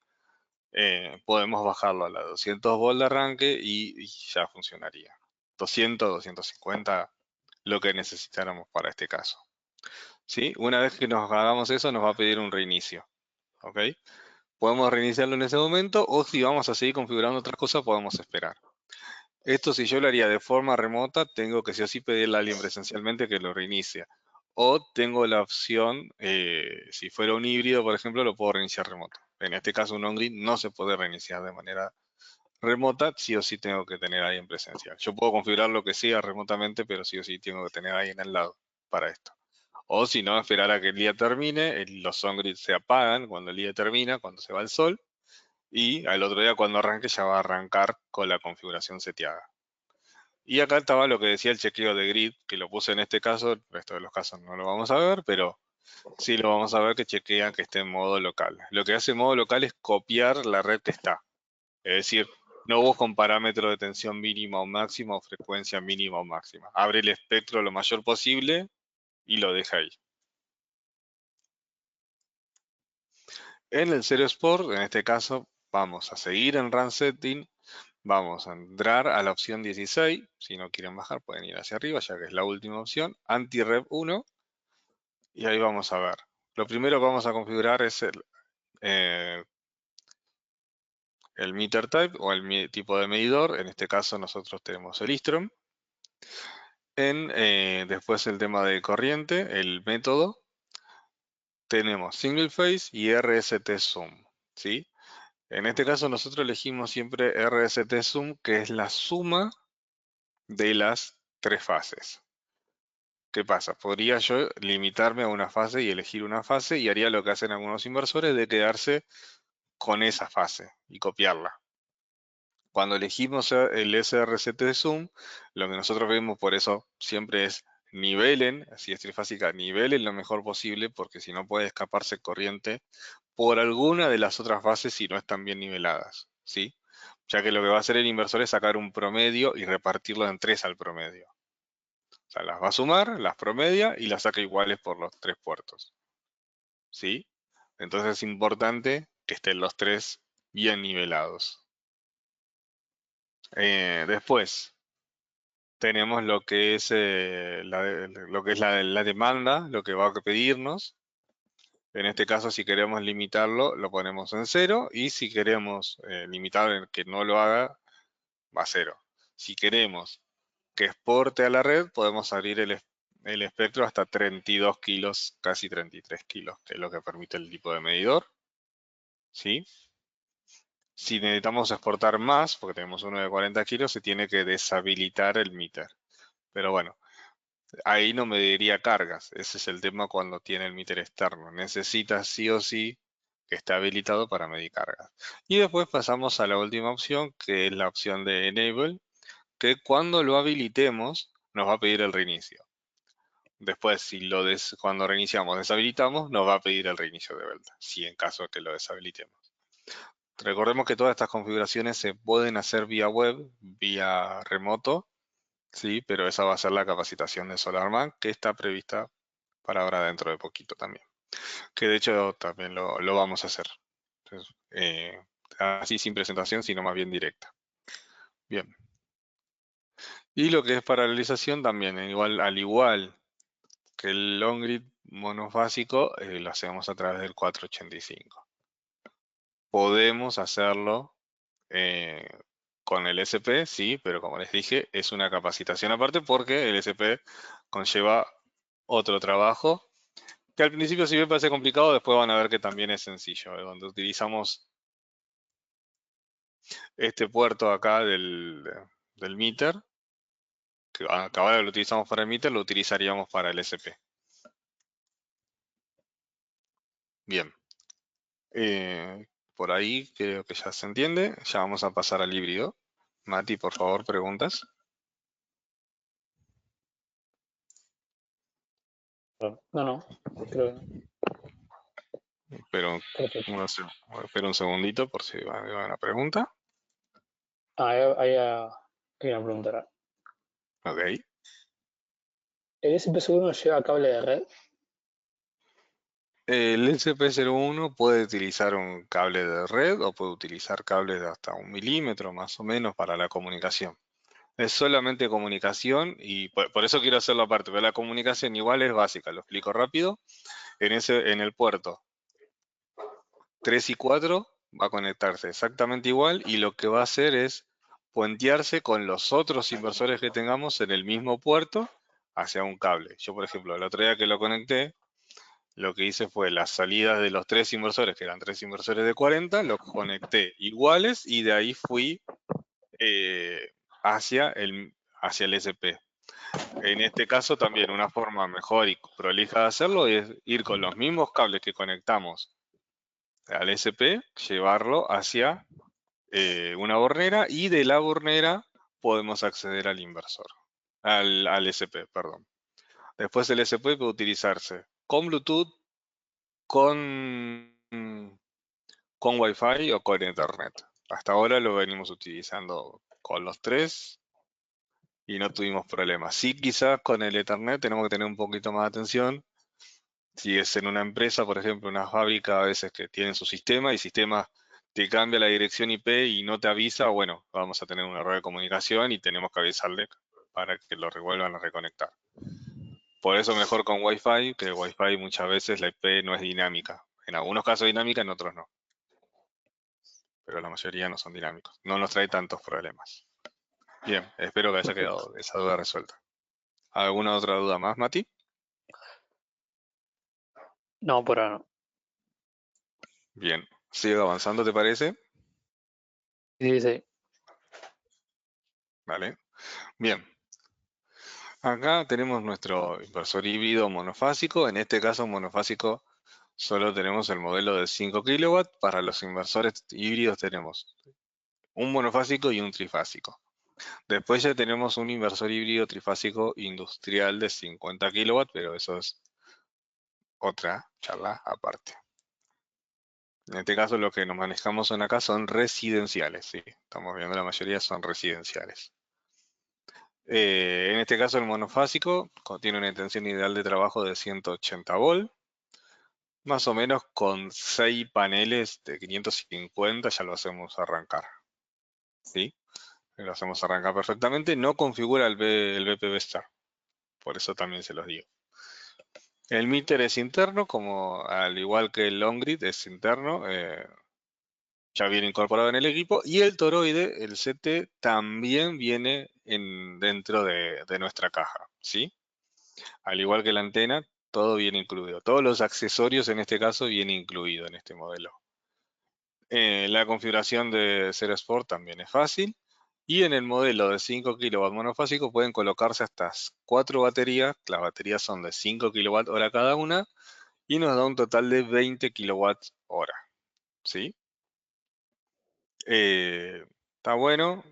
podemos bajarlo a la 200 volt de arranque y ya funcionaría. 200, 250, lo que necesitáramos para este caso. ¿Sí? Una vez que nos hagamos eso, nos va a pedir un reinicio. ¿Ok? Podemos reiniciarlo en ese momento o si vamos a seguir configurando otras cosas, podemos esperar. Esto si yo lo haría de forma remota, tengo que sí o sí pedirle a alguien presencialmente que lo reinicie. O tengo la opción, si fuera un híbrido, por ejemplo, lo puedo reiniciar remoto. En este caso, un on-grid no se puede reiniciar de manera remota, sí o sí tengo que tener a alguien presencial. Yo puedo configurar lo que sea remotamente, pero sí o sí tengo que tener a alguien al lado. para esto. O si no, esperar a que el día termine, los on-grid se apagan cuando el día termina, cuando se va el sol, y al otro día cuando arranque ya va a arrancar con la configuración seteada. Y acá estaba lo que decía el chequeo de grid, que lo puse en este caso, el resto de los casos no lo vamos a ver, pero sí lo vamos a ver que chequea que esté en modo local. Lo que hace modo local es copiar la red que está. Es decir, no busca un parámetro de tensión mínima o máxima o frecuencia mínima o máxima. Abre el espectro lo mayor posible y lo deja ahí. En el Zero Sport, en este caso, vamos a seguir en Run Setting. Vamos a entrar a la opción 16. Si no quieren bajar, pueden ir hacia arriba, ya que es la última opción. Anti-Rev 1. Y ahí vamos a ver. Lo primero que vamos a configurar es el meter type o el tipo de medidor. En este caso nosotros tenemos el Istrom. Después el tema de corriente, el método. Tenemos Single Phase y RST Zoom. ¿Sí? En este caso nosotros elegimos siempre RST Zoom, que es la suma de las tres fases. ¿Qué pasa? Podría yo limitarme a una fase y elegir una fase y haría lo que hacen algunos inversores de quedarse con esa fase y copiarla. Cuando elegimos el SRCT de Zoom, lo que nosotros vemos por eso siempre es nivelen, así es trifásica, nivelen lo mejor posible, porque si no puede escaparse corriente por alguna de las otras fases si no están bien niveladas, ¿sí? Ya que lo que va a hacer el inversor es sacar un promedio y repartirlo en tres al promedio. O sea, las va a sumar, las promedia y las saca iguales por los tres puertos, ¿sí? Entonces es importante que estén los tres bien nivelados. Después tenemos lo que es, la demanda, lo que va a pedirnos. En este caso, si queremos limitarlo, lo ponemos en 0 y si queremos limitar el que no lo haga, va a 0. Si queremos que exporte a la red, podemos abrir el espectro hasta 32 kilos, casi 33 kilos, que es lo que permite el tipo de medidor. ¿Sí? Si necesitamos exportar más, porque tenemos uno de 40 kilos, se tiene que deshabilitar el meter. Pero bueno, ahí no mediría cargas. Ese es el tema cuando tiene el meter externo. Necesita sí o sí que esté habilitado para medir cargas. Y después pasamos a la última opción, que es la opción de Enable, que cuando lo habilitemos nos va a pedir el reinicio. Después, si cuando reiniciamos deshabilitamos, nos va a pedir el reinicio de vuelta, si en caso de que lo deshabilitemos. Recordemos que todas estas configuraciones se pueden hacer vía web, vía remoto, sí, pero esa va a ser la capacitación de SolarMan, que está prevista para ahora dentro de poquito también. Que de hecho también lo vamos a hacer. Entonces, así sin presentación, sino más bien directa. Bien. Y lo que es paralelización también, al igual que el long grid monofásico, lo hacemos a través del 485. Podemos hacerlo con el SP, sí, pero como les dije, es una capacitación aparte porque el SP conlleva otro trabajo que al principio sí me parece complicado, después van a ver que también es sencillo. Donde utilizamos este puerto acá del meter, que ahora lo utilizamos para el meter, lo utilizaríamos para el SP. Bien. Por ahí creo que ya se entiende. Ya vamos a pasar al híbrido. Mati, por favor, preguntas. No, creo que no. Pero Perfecto. espero un segundito por si va una pregunta. Hay una pregunta acá. Ok. ¿El SP1 lleva cable de red? El SP01 puede utilizar un cable de red o puede utilizar cables de hasta 1 milímetro más o menos para la comunicación. Es solamente comunicación y por eso quiero hacerlo aparte, pero la comunicación igual es básica, lo explico rápido. En el puerto 3 y 4 va a conectarse exactamente igual y lo que va a hacer es puentearse con los otros inversores que tengamos en el mismo puerto hacia un cable. Yo, por ejemplo, el otro día que lo conecté, lo que hice fue las salidas de los tres inversores, que eran tres inversores de 40, los conecté iguales y de ahí fui hacia el SP. En este caso también una forma mejor y prolija de hacerlo es ir con los mismos cables que conectamos al SP, llevarlo hacia una bornera y de la bornera podemos acceder al inversor, al SP, perdón. Después el SP puede utilizarse con Bluetooth, con, con Wi-Fi o con Ethernet. Hasta ahora lo venimos utilizando con los tres y no tuvimos problemas. Sí, quizás con el Ethernet tenemos que tener un poquito más de atención. Si es en una empresa, por ejemplo, una fábrica, a veces que tienen su sistema y sistema te cambia la dirección IP y no te avisa, bueno, vamos a tener un error de comunicación y tenemos que avisarle para que lo revuelvan a reconectar. Por eso mejor con Wi-Fi, que el Wi-Fi muchas veces la IP no es dinámica. En algunos casos dinámica, en otros no. Pero la mayoría no son dinámicos. No nos trae tantos problemas. Bien, espero que haya quedado esa duda resuelta. ¿Alguna otra duda más, Mati? No, por ahora no. Bien, sigue avanzando, ¿te parece? Sí, sí. Vale. Bien, acá tenemos nuestro inversor híbrido monofásico. En este caso monofásico solo tenemos el modelo de 5 kilowatts. Para los inversores híbridos tenemos un monofásico y un trifásico. Después ya tenemos un inversor híbrido trifásico industrial de 50 kilowatts, pero eso es otra charla aparte. En este caso lo que nos manejamos son acá son residenciales, ¿sí? Estamos viendo la mayoría son residenciales. En este caso el monofásico tiene una intención ideal de trabajo de 180 volt, más o menos con 6 paneles de 550 ya lo hacemos arrancar, ¿sí? Lo hacemos arrancar perfectamente, no configura el BPV Star, por eso también se los digo. El meter es interno, como al igual que el on-grid es interno, ya viene incorporado en el equipo, y el toroide, el CT, también viene dentro de nuestra caja, ¿sí? Al igual que la antena, todo viene incluido. Todos los accesorios en este caso vienen incluidos en este modelo. La configuración de Zero Sport también es fácil. Y en el modelo de 5 kW monofásico pueden colocarse hasta 4 baterías. Las baterías son de 5 kWh cada una y nos da un total de 20 kWh. ¿Sí? Está bueno,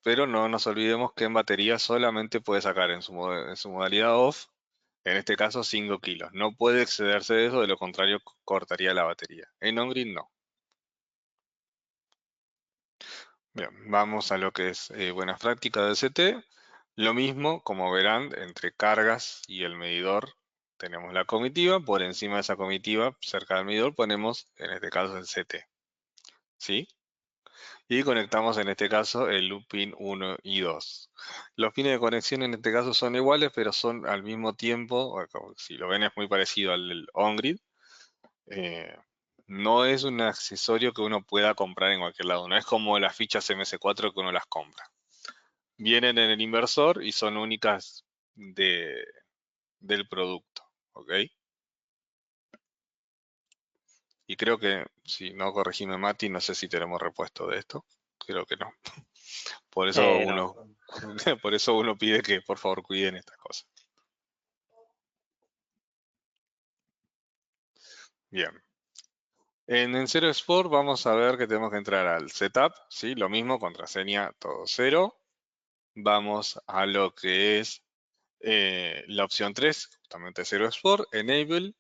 pero no nos olvidemos que en batería solamente puede sacar en su modalidad off, en este caso 5 kilos. No puede excederse de eso, de lo contrario cortaría la batería. En on-grid no. Bien, vamos a lo que es buenas prácticas de CT. Lo mismo, como verán, entre cargas y el medidor tenemos la comitiva. Por encima de esa comitiva, cerca del medidor, ponemos, en este caso, el CT. ¿Sí? Y conectamos en este caso el loop pin 1 y 2. Los pines de conexión en este caso son iguales, pero son al mismo tiempo, si lo ven es muy parecido al on-grid. Eh, no es un accesorio que uno pueda comprar en cualquier lado, no es como las fichas MS4 que uno las compra. Vienen en el inversor y son únicas del producto, ¿ok? Y creo que, si no corregime Mati, no sé si tenemos repuesto de esto, creo que no. Por eso No. uno, por eso uno pide que por favor cuiden estas cosas. Bien. En Ensero Sport vamos a ver que tenemos que entrar al setup, ¿sí? Lo mismo, contraseña todo cero. Vamos a lo que es la opción 3, justamente Zero Sport, Enable,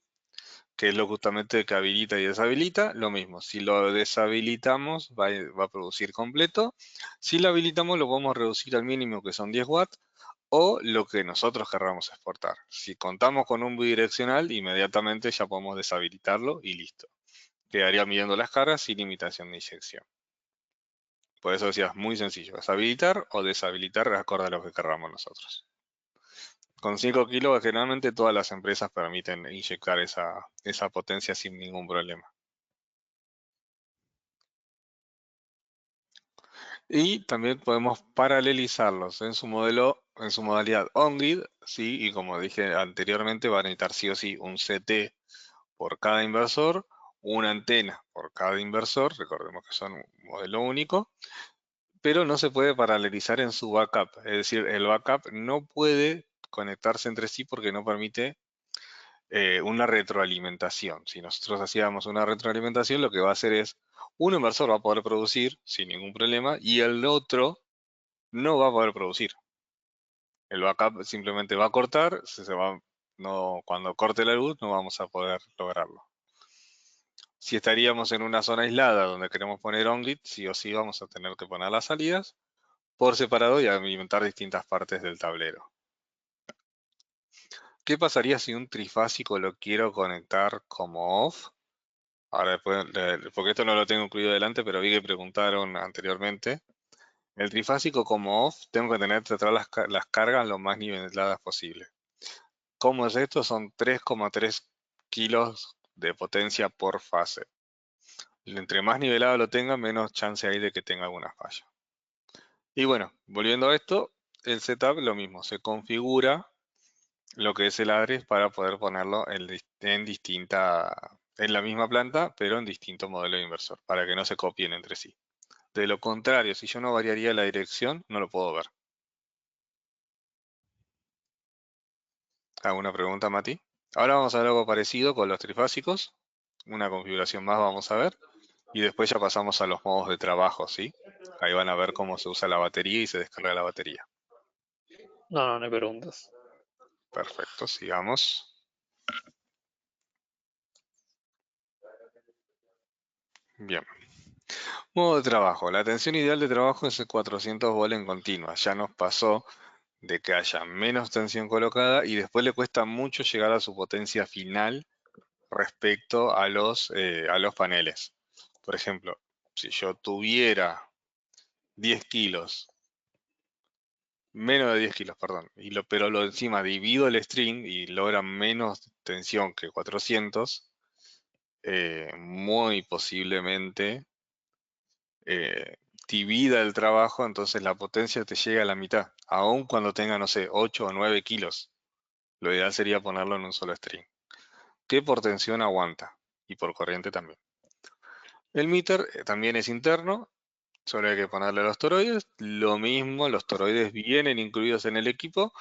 que es lo justamente que habilita y deshabilita. Lo mismo, si lo deshabilitamos va a producir completo. Si lo habilitamos lo podemos reducir al mínimo, que son 10 watts, o lo que nosotros querramos exportar. Si contamos con un bidireccional, inmediatamente ya podemos deshabilitarlo y listo. Quedaría midiendo las cargas sin limitación de inyección. Por eso decía, es muy sencillo, es habilitar o deshabilitar acorde a lo que querramos nosotros. Con 5 kilos generalmente todas las empresas permiten inyectar esa potencia sin ningún problema. Y también podemos paralelizarlos en su modalidad on-grid, ¿sí? Y como dije anteriormente, va a necesitar sí o sí un CT por cada inversor, una antena por cada inversor, recordemos que son un modelo único, pero no se puede paralelizar en su backup. Es decir, el backup no puede conectarse entre sí porque no permite una retroalimentación. Si nosotros hacíamos una retroalimentación, lo que va a hacer es, un inversor va a poder producir sin ningún problema y el otro no va a poder producir. El backup simplemente va a cortar, no, cuando corte la luz no vamos a poder lograrlo. Si estaríamos en una zona aislada donde queremos poner on-grid, sí o sí vamos a tener que poner las salidas por separado y alimentar distintas partes del tablero. ¿Qué pasaría si un trifásico lo quiero conectar como off? Ahora después, porque esto no lo tengo incluido delante, pero vi que preguntaron anteriormente. El trifásico como off, tengo que tener detrás las cargas lo más niveladas posible. ¿Cómo es esto? Son 3,3 kilos de potencia por fase. Entre más nivelado lo tenga, menos chance hay de que tenga alguna falla. Y bueno, volviendo a esto, el setup lo mismo, se configura lo que es el address para poder ponerlo en la misma planta, pero en distinto modelo de inversor, para que no se copien entre sí. De lo contrario, si yo no variaría la dirección, no lo puedo ver. ¿Alguna pregunta, Mati? Ahora vamos a ver algo parecido con los trifásicos. Una configuración más vamos a ver. Y después ya pasamos a los modos de trabajo, ¿sí? Ahí van a ver cómo se usa la batería y se descarga la batería. No, no hay preguntas. Perfecto, sigamos. Bien. Modo de trabajo. La tensión ideal de trabajo es el 400 volt en continua. Ya nos pasó de que haya menos tensión colocada y después le cuesta mucho llegar a su potencia final respecto a los paneles. Por ejemplo, si yo tuviera 10 kilos, menos de 10 kilos, perdón, pero lo encima divido el string y logra menos tensión que 400, muy posiblemente eh, divida el trabajo, entonces la potencia te llega a la mitad, aun cuando tenga, no sé, 8 o 9 kilos. Lo ideal sería ponerlo en un solo string, que por tensión aguanta y por corriente también. El meter también es interno, solo hay que ponerle los toroides. Lo mismo, los toroides vienen incluidos en el equipo.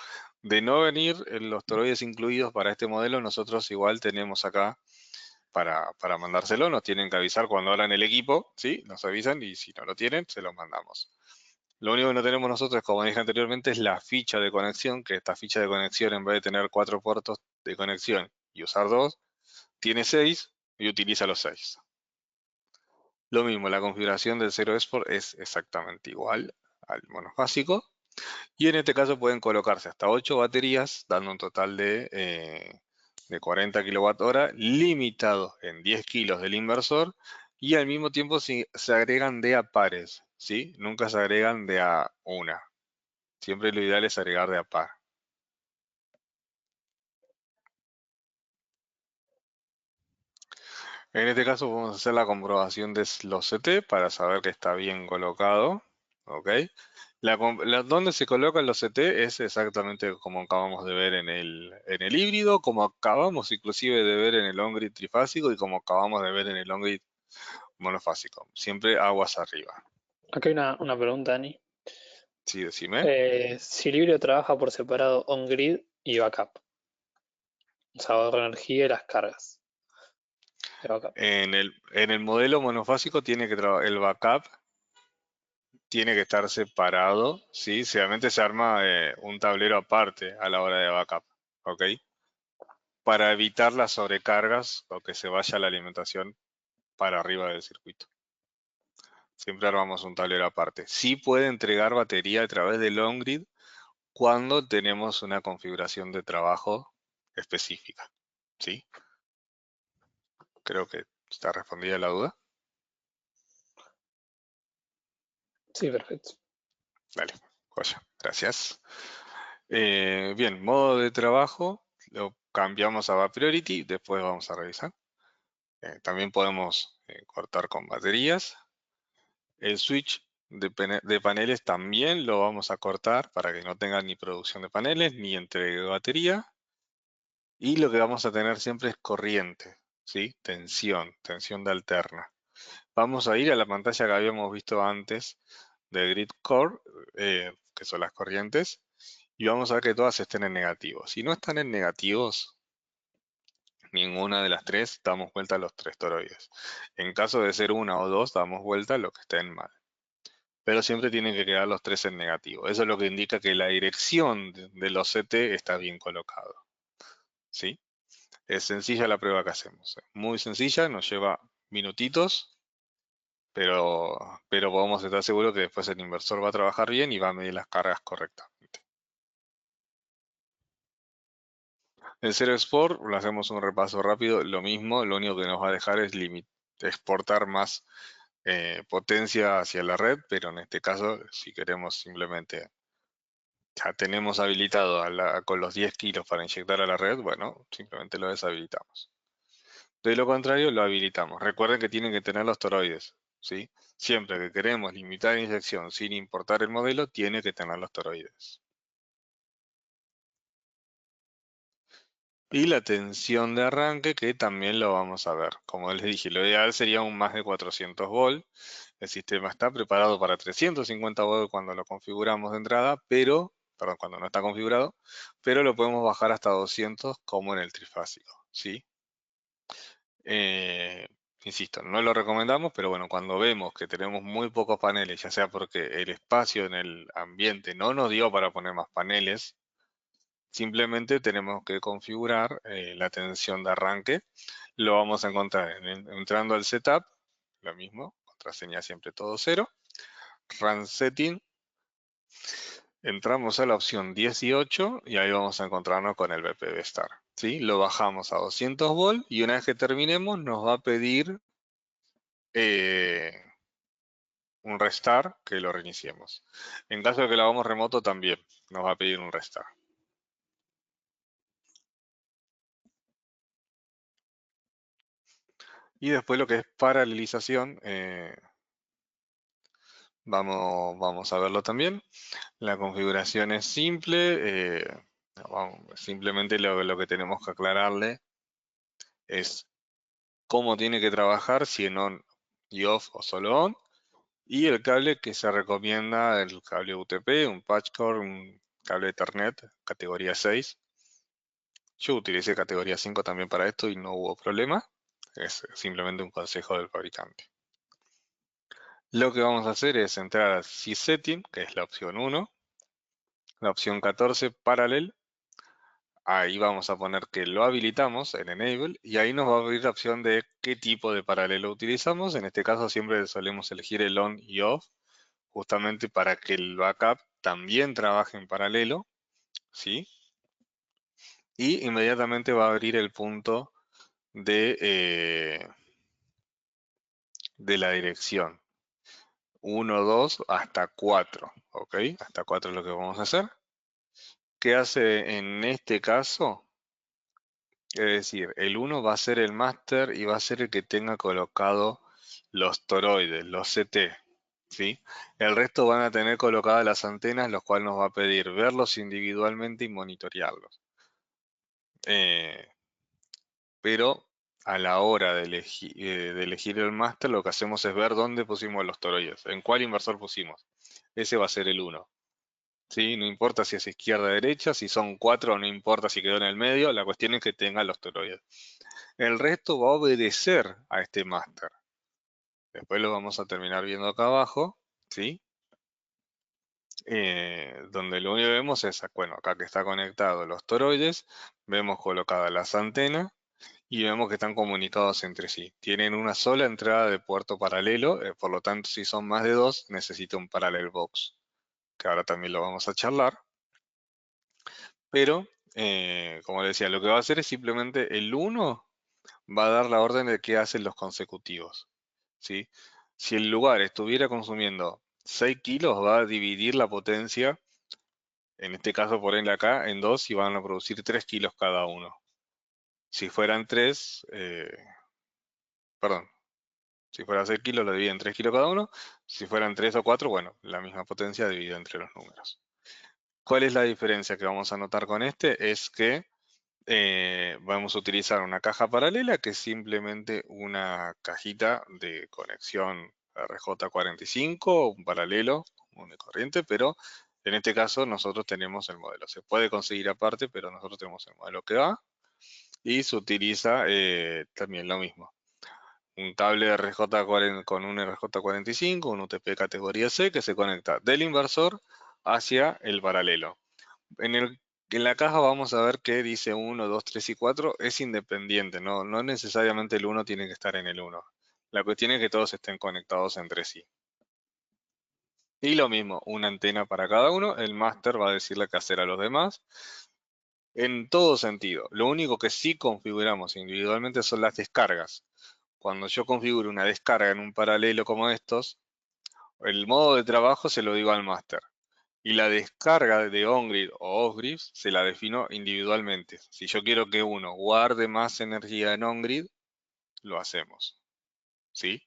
De no venir los toroides incluidos para este modelo, nosotros igual tenemos acá para mandárselo. Nos tienen que avisar cuando abran el equipo, ¿sí? Nos avisan y si no lo tienen, se los mandamos. Lo único que no tenemos nosotros, como dije anteriormente, es la ficha de conexión, que esta ficha de conexión, en vez de tener 4 puertos de conexión y usar 2, tiene 6 y utiliza los 6. Lo mismo, la configuración del 0 Export es exactamente igual al monofásico. Y en este caso pueden colocarse hasta 8 baterías, dando un total de 40 kWh, limitado en 10 kilos del inversor, y al mismo tiempo se agregan de a pares, ¿sí? Nunca se agregan de a una. Siempre lo ideal es agregar de a par. En este caso vamos a hacer la comprobación de los CT para saber que está bien colocado. ¿Ok? Donde se colocan los CT es exactamente como acabamos de ver en el híbrido, como acabamos inclusive de ver en el on-grid trifásico y como acabamos de ver en el on-grid monofásico. Siempre aguas arriba. Acá hay una pregunta, Ani. Sí, decime. Si Librio trabaja por separado on-grid y backup. O sea, ahorra energía y las cargas de backup. En el modelo monofásico el backup tiene que estar separado, ¿sí? Seguramente se arma un tablero aparte a la hora de backup, ¿ok? Para evitar las sobrecargas o que se vaya la alimentación para arriba del circuito. Siempre armamos un tablero aparte. Sí puede entregar batería a través del on-grid cuando tenemos una configuración de trabajo específica, ¿sí? Creo que está respondida la duda. Sí, perfecto. Dale, joya, gracias. Bien, modo de trabajo, lo cambiamos a Va Priority, después vamos a revisar. También podemos cortar con baterías. El switch de paneles también lo vamos a cortar para que no tenga ni producción de paneles ni entregue de batería. Y lo que vamos a tener siempre es corriente, ¿sí? Tensión de alterna. Vamos a ir a la pantalla que habíamos visto antes de grid core, que son las corrientes, y vamos a ver que todas estén en negativos. Si no están en negativos, ninguna de las tres, damos vuelta a los tres toroides. En caso de ser una o dos, damos vuelta a lo que estén mal. Pero siempre tienen que quedar los tres en negativo. Eso es lo que indica que la dirección de los CT está bien colocado. ¿Sí? Es sencilla la prueba que hacemos. Muy sencilla, nos lleva minutitos, pero podemos estar seguros que después el inversor va a trabajar bien y va a medir las cargas correctamente. En Zero Export lo hacemos un repaso rápido, lo mismo, lo único que nos va a dejar es exportar más potencia hacia la red, pero en este caso, si queremos simplemente, ya tenemos habilitado con los 10 kilos para inyectar a la red, bueno, simplemente lo deshabilitamos. De lo contrario, lo habilitamos. Recuerden que tienen que tener los toroides, ¿sí? Siempre que queremos limitar la inyección sin importar el modelo, tiene que tener los toroides. Y la tensión de arranque, que también lo vamos a ver. Como les dije, lo ideal sería un más de 400 volts. El sistema está preparado para 350 volts cuando lo configuramos de entrada, pero, perdón, cuando no está configurado, pero lo podemos bajar hasta 200 como en el trifásico, ¿sí? Eh, Insisto, no lo recomendamos, pero bueno, cuando vemos que tenemos muy pocos paneles, ya sea porque el espacio en el ambiente no nos dio para poner más paneles, simplemente tenemos que configurar la tensión de arranque. Lo vamos a encontrar entrando al setup, lo mismo, contraseña siempre todo cero, run setting, entramos a la opción 18 y ahí vamos a encontrarnos con el BPB Star. ¿Sí? Lo bajamos a 200 volts y una vez que terminemos nos va a pedir eh, un restart que lo reiniciemos. En caso de que lo hagamos remoto también nos va a pedir un restart. Y después lo que es paralelización, vamos a verlo también. La configuración es simple. Simplemente lo que tenemos que aclararle es cómo tiene que trabajar, si en on y off o solo on. Y el cable que se recomienda, el cable UTP, un patch cord, un cable Ethernet, categoría 6. Yo utilicé categoría 5 también para esto y no hubo problema. Es simplemente un consejo del fabricante. Lo que vamos a hacer es entrar a Setting, que es la opción 1, la opción 14, Parallel. Ahí vamos a poner que lo habilitamos en Enable y ahí nos va a abrir la opción de qué tipo de paralelo utilizamos. En este caso siempre solemos elegir el on y off, justamente para que el backup también trabaje en paralelo, ¿sí? Y inmediatamente va a abrir el punto de la dirección. 1, 2, hasta 4, ¿ok? Hasta 4 es lo que vamos a hacer. ¿Qué hace en este caso? Es decir, el 1 va a ser el máster y va a ser el que tenga colocado los toroides, los CT, ¿sí? El resto van a tener colocadas las antenas, los cuales nos va a pedir verlos individualmente y monitorearlos. Pero a la hora de elegir el máster, lo que hacemos es ver dónde pusimos los toroides, en cuál inversor pusimos. Ese va a ser el 1. ¿Sí? No importa si es izquierda o derecha, si son 4, no importa si quedó en el medio, la cuestión es que tenga los toroides. El resto va a obedecer a este máster. Después lo vamos a terminar viendo acá abajo, ¿sí? Donde lo único que vemos es, bueno, acá que está conectado los toroides, vemos colocadas las antenas y vemos que están comunicados entre sí. Tienen una sola entrada de puerto paralelo, por lo tanto, si son más de dos, necesita un parallel box, que ahora también lo vamos a charlar. Pero, como les decía, lo que va a hacer es simplemente el 1 va a dar la orden de qué hacen los consecutivos, ¿sí? Si el lugar estuviera consumiendo 6 kilos, va a dividir la potencia, en este caso por ejemplo acá, en dos y van a producir 3 kilos cada uno. Si fueran 3, perdón, si fuera 6 kilos lo divide en 3 kilos cada uno. Si fueran 3 o 4, bueno, la misma potencia dividida entre los números. ¿Cuál es la diferencia que vamos a notar con este? Es que vamos a utilizar una caja paralela que es simplemente una cajita de conexión RJ45, un paralelo común y corriente, pero en este caso nosotros tenemos el modelo. Se puede conseguir aparte, pero nosotros tenemos el modelo que va y se utiliza también lo mismo. Un cable RJ40 con un RJ45, un UTP categoría C que se conecta del inversor hacia el paralelo. En la caja vamos a ver que dice 1, 2, 3 y 4, es independiente, no necesariamente el 1 tiene que estar en el 1. La cuestión es que todos estén conectados entre sí. Y lo mismo, una antena para cada uno, el máster va a decirle qué hacer a los demás. En todo sentido, lo único que sí configuramos individualmente son las descargas. Cuando yo configuro una descarga en un paralelo como estos, el modo de trabajo se lo digo al máster. Y la descarga de on-grid o off-grid se la defino individualmente. Si yo quiero que uno guarde más energía en on-grid, lo hacemos. ¿Sí?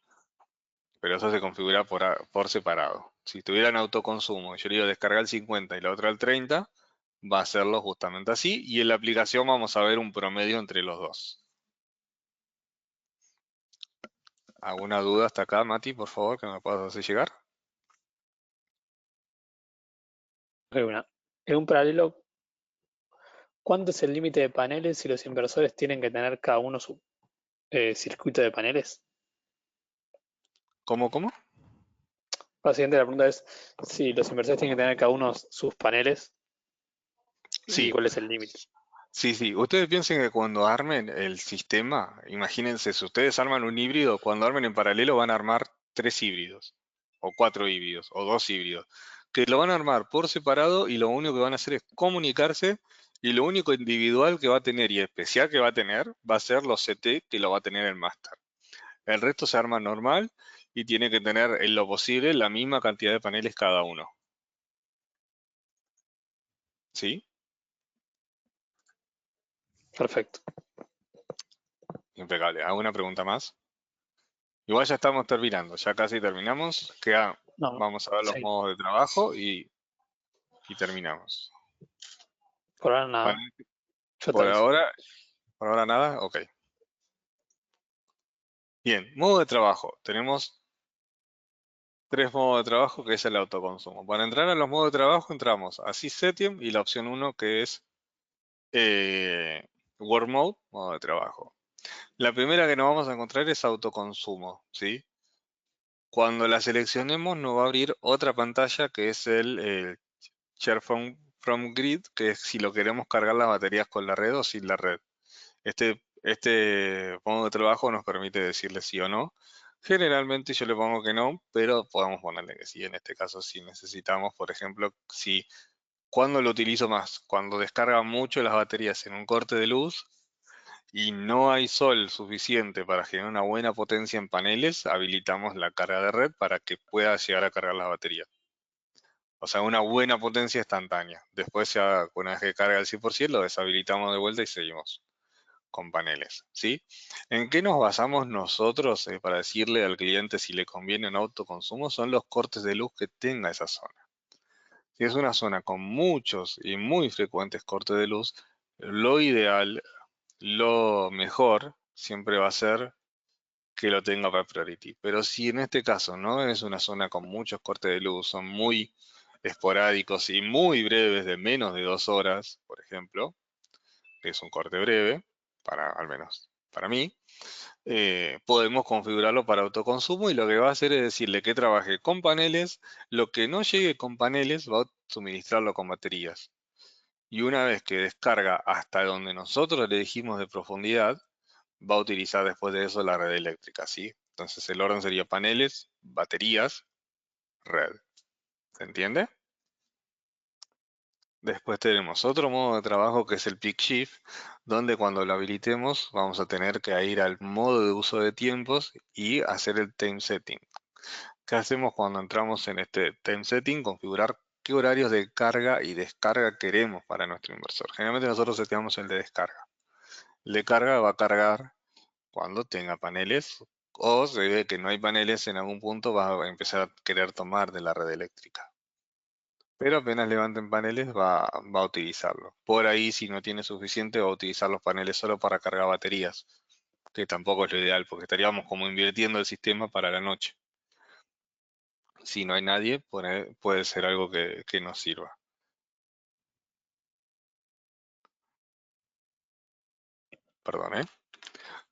Pero eso se configura por separado. Si tuviera en autoconsumo, yo le digo descargar el 50 y la otra el 30, va a hacerlo justamente así. Y en la aplicación vamos a ver un promedio entre los dos. ¿Alguna duda hasta acá, Mati, por favor, que me puedas hacer llegar? Una. En un paralelo, ¿cuánto es el límite de paneles si los inversores tienen que tener cada uno su circuito de paneles? ¿Cómo? Básicamente la pregunta es si los inversores tienen que tener cada uno sus paneles y Sí, cuál es el límite. sí. Ustedes piensen que cuando armen el sistema, imagínense, si ustedes arman un híbrido, cuando armen en paralelo van a armar 3 híbridos, o 4 híbridos, o 2 híbridos, que lo van a armar por separado y lo único que van a hacer es comunicarse y lo único individual que va a tener y especial que va a tener va a ser los CT que lo va a tener el máster. El resto se arma normal y tiene que tener en lo posible la misma cantidad de paneles cada uno. ¿Sí? Perfecto. Impecable. ¿Alguna pregunta más? Igual ya estamos terminando, ya casi terminamos. No, Vamos a ver los sí. modos de trabajo y terminamos. Por ahora nada. Panel- Yo te Por aviso. ahora, por ahora nada, ok. Bien, modo de trabajo. Tenemos 3 modos de trabajo que es el autoconsumo. Para entrar a los modos de trabajo entramos a SysSetium y la opción 1 que es eh, Work Mode, modo de trabajo. La primera que nos vamos a encontrar es autoconsumo, ¿sí? Cuando la seleccionemos nos va a abrir otra pantalla que es el Share from Grid, que es si lo queremos cargar las baterías con la red o sin la red. Este modo de trabajo nos permite decirle sí o no. Generalmente yo le pongo que no, pero podemos ponerle que sí. En este caso, si necesitamos, por ejemplo, si cuando lo utilizo más, cuando descarga mucho las baterías en un corte de luz y no hay sol suficiente para generar una buena potencia en paneles, habilitamos la carga de red para que pueda llegar a cargar las baterías. O sea, una buena potencia instantánea. Después, ya una vez que carga el 100%, lo deshabilitamos de vuelta y seguimos con paneles, ¿sí? ¿En qué nos basamos nosotros para decirle al cliente si le conviene un autoconsumo? Son los cortes de luz que tenga esa zona. Si es una zona con muchos y muy frecuentes cortes de luz, lo ideal, lo mejor, siempre va a ser que lo tenga para priority. Pero si en este caso no es una zona con muchos cortes de luz, son muy esporádicos y muy breves, de menos de 2 horas, por ejemplo, que es un corte breve, al menos para mí, podemos configurarlo para autoconsumo y lo que va a hacer es decirle que trabaje con paneles, lo que no llegue con paneles va a suministrarlo con baterías. Y una vez que descarga hasta donde nosotros le dijimos de profundidad, va a utilizar después de eso la red eléctrica, ¿sí? Entonces el orden sería paneles, baterías, red. ¿Se entiende? Después tenemos otro modo de trabajo que es el Peak Shift, donde cuando lo habilitemos vamos a tener que ir al modo de uso de tiempos y hacer el time setting. ¿Qué hacemos cuando entramos en este time setting? Configurar qué horarios de carga y descarga queremos para nuestro inversor. Generalmente nosotros seteamos el de descarga. El de carga va a cargar cuando tenga paneles o se ve que no hay paneles en algún punto va a empezar a querer tomar de la red eléctrica. Pero apenas levanten paneles va a utilizarlo. Por ahí, si no tiene suficiente, va a utilizar los paneles solo para cargar baterías, que tampoco es lo ideal, porque estaríamos como invirtiendo el sistema para la noche. Si no hay nadie, puede ser algo que nos sirva. Perdón, ¿eh?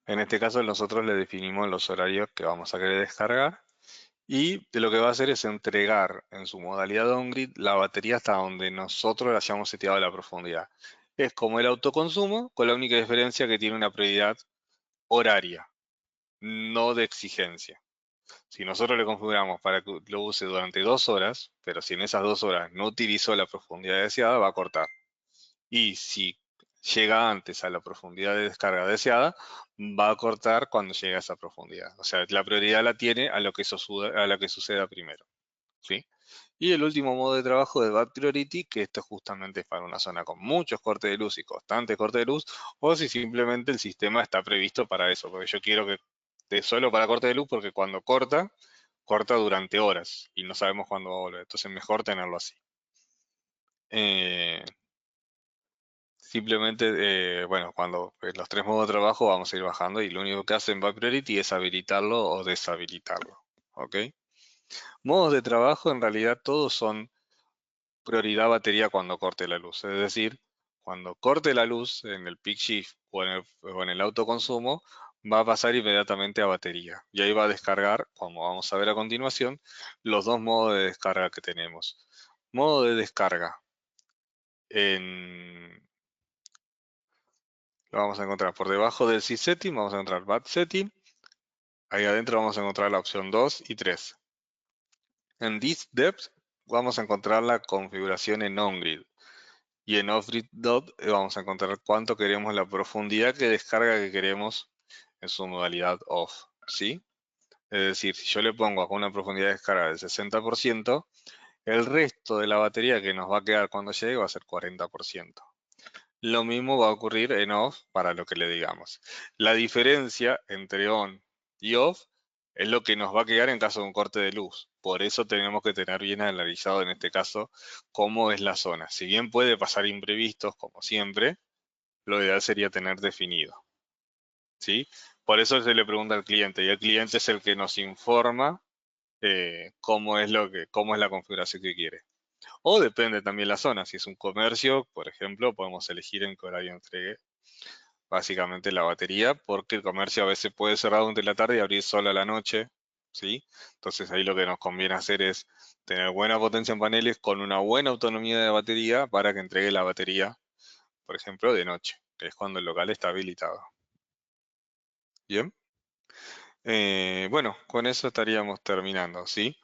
En este caso nosotros le definimos los horarios que vamos a querer descargar y de lo que va a hacer es entregar en su modalidad on-grid la batería hasta donde nosotros le hayamos seteado la profundidad. Es como el autoconsumo, con la única diferencia que tiene una prioridad horaria, no de exigencia. Si nosotros le configuramos para que lo use durante 2 horas, pero si en esas 2 horas no utilizó la profundidad deseada, va a cortar. Y si llega antes a la profundidad de descarga deseada, va a cortar cuando llegue a esa profundidad. O sea, la prioridad la tiene a lo que, a lo que suceda primero. ¿Sí? Y el último modo de trabajo de Bad Priority, que esto justamente es para una zona con muchos cortes de luz y constante corte de luz, o si simplemente el sistema está previsto para eso, porque yo quiero que esté solo para corte de luz, porque cuando corta, corta durante horas y no sabemos cuándo va a volver. Entonces mejor tenerlo así. Eh, Simplemente, bueno, cuando los 3 modos de trabajo vamos a ir bajando y lo único que hace en Back Priority es habilitarlo o deshabilitarlo. ¿Ok? Modos de trabajo en realidad todos son prioridad batería cuando corte la luz. Es decir, cuando corte la luz en el peak shift o en el autoconsumo, va a pasar inmediatamente a batería. Y ahí va a descargar, como vamos a ver a continuación, los 2 modos de descarga que tenemos. Modo de descarga en lo vamos a encontrar por debajo del Sys Setting, vamos a encontrar Bad Setting. Ahí adentro vamos a encontrar la opción 2 y 3. En This Depth vamos a encontrar la configuración en on-grid. Y en off-grid dot vamos a encontrar cuánto queremos la profundidad que descarga que queremos en su modalidad off. ¿Sí? Es decir, si yo le pongo acá una profundidad de descarga del 60%, el resto de la batería que nos va a quedar cuando llegue va a ser 40%. Lo mismo va a ocurrir en off para lo que le digamos. La diferencia entre on y off es lo que nos va a quedar en caso de un corte de luz. Por eso tenemos que tener bien analizado en este caso cómo es la zona. Si bien puede pasar imprevistos, como siempre, lo ideal sería tener definido. ¿Sí? Por eso se le pregunta al cliente y el cliente es el que nos informa cómo es la configuración que quiere. O depende también la zona. Si es un comercio, por ejemplo, podemos elegir en qué horario entregue básicamente la batería, porque el comercio a veces puede cerrar durante la tarde y abrir solo a la noche, ¿sí? Entonces ahí lo que nos conviene hacer es tener buena potencia en paneles con una buena autonomía de batería para que entregue la batería, por ejemplo, de noche, que es cuando el local está habilitado. Bien. Bueno, con eso estaríamos terminando, ¿sí?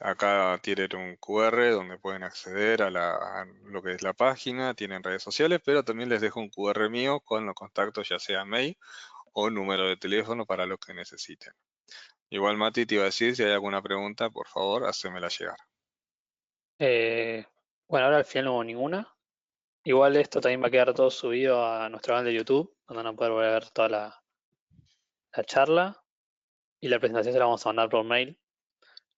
Acá tienen un QR donde pueden acceder a lo que es la página, tienen redes sociales, pero también les dejo un QR mío con los contactos, ya sea mail o número de teléfono para los que necesiten. Igual, Mati, te iba a decir, si hay alguna pregunta, por favor, hacémela llegar. Eh, bueno, ahora al final no hubo ninguna. Igual esto también va a quedar todo subido a nuestro canal de YouTube, donde van a poder ver toda la charla. Y la presentación se la vamos a mandar por mail,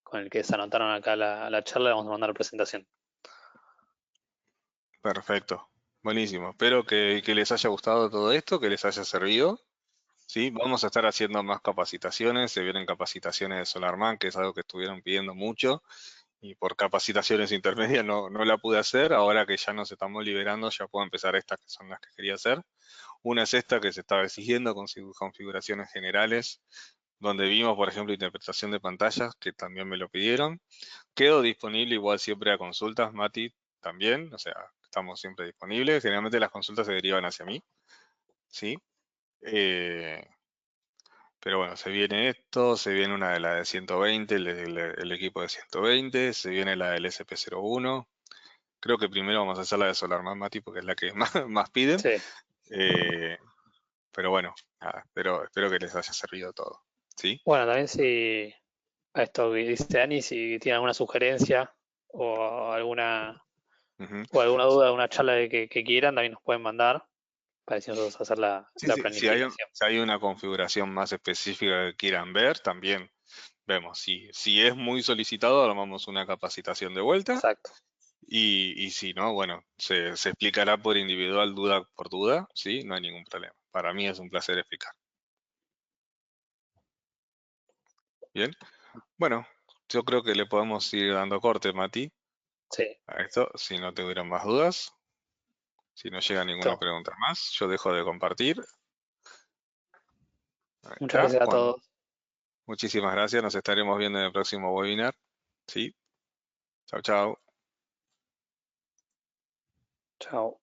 con el que se anotaron acá la charla, le vamos a mandar la presentación. Perfecto, buenísimo. Espero que les haya gustado todo esto, que les haya servido. Sí, vamos a estar haciendo más capacitaciones, se vienen capacitaciones de SolarMan, que es algo que estuvieron pidiendo mucho, y por capacitaciones intermedias no la pude hacer. Ahora que ya nos estamos liberando, ya puedo empezar estas que son las que quería hacer. Una es esta que se estaba exigiendo con configuraciones generales, donde vimos, por ejemplo, interpretación de pantallas, que también me lo pidieron. Quedo disponible igual siempre a consultas, Mati, también, o sea, estamos siempre disponibles. Generalmente las consultas se derivan hacia mí, ¿sí? Eh, pero bueno, se viene esto, se viene una de la de 120, el equipo de 120, se viene la del SP01. Creo que primero vamos a hacer la de SolarMan, Mati, porque es la que más piden. Sí. Eh, pero bueno, nada, espero que les haya servido todo, ¿sí? Bueno, también si a esto que dice Dani, si tiene alguna sugerencia o Ujú. alguna duda de una charla que quieran, también nos pueden mandar para decir nosotros hacer Sí, la sí, planificación. si hay una configuración más específica que quieran ver, también vemos. Si es muy solicitado, armamos una capacitación de vuelta. Exacto. Y si no, bueno, se explicará por individual, duda por duda, ¿sí? No hay ningún problema. Para mí es un placer explicar. Bien. Bueno, yo creo que le podemos ir dando corte, Mati, Sí, a esto, si no tuvieran más dudas. Si no llega ninguna listo. pregunta más, yo dejo de compartir. Ahí Muchas está. gracias a Bueno, todos. muchísimas gracias. Nos estaremos viendo en el próximo webinar. ¿Sí? Chao, chao. Chao.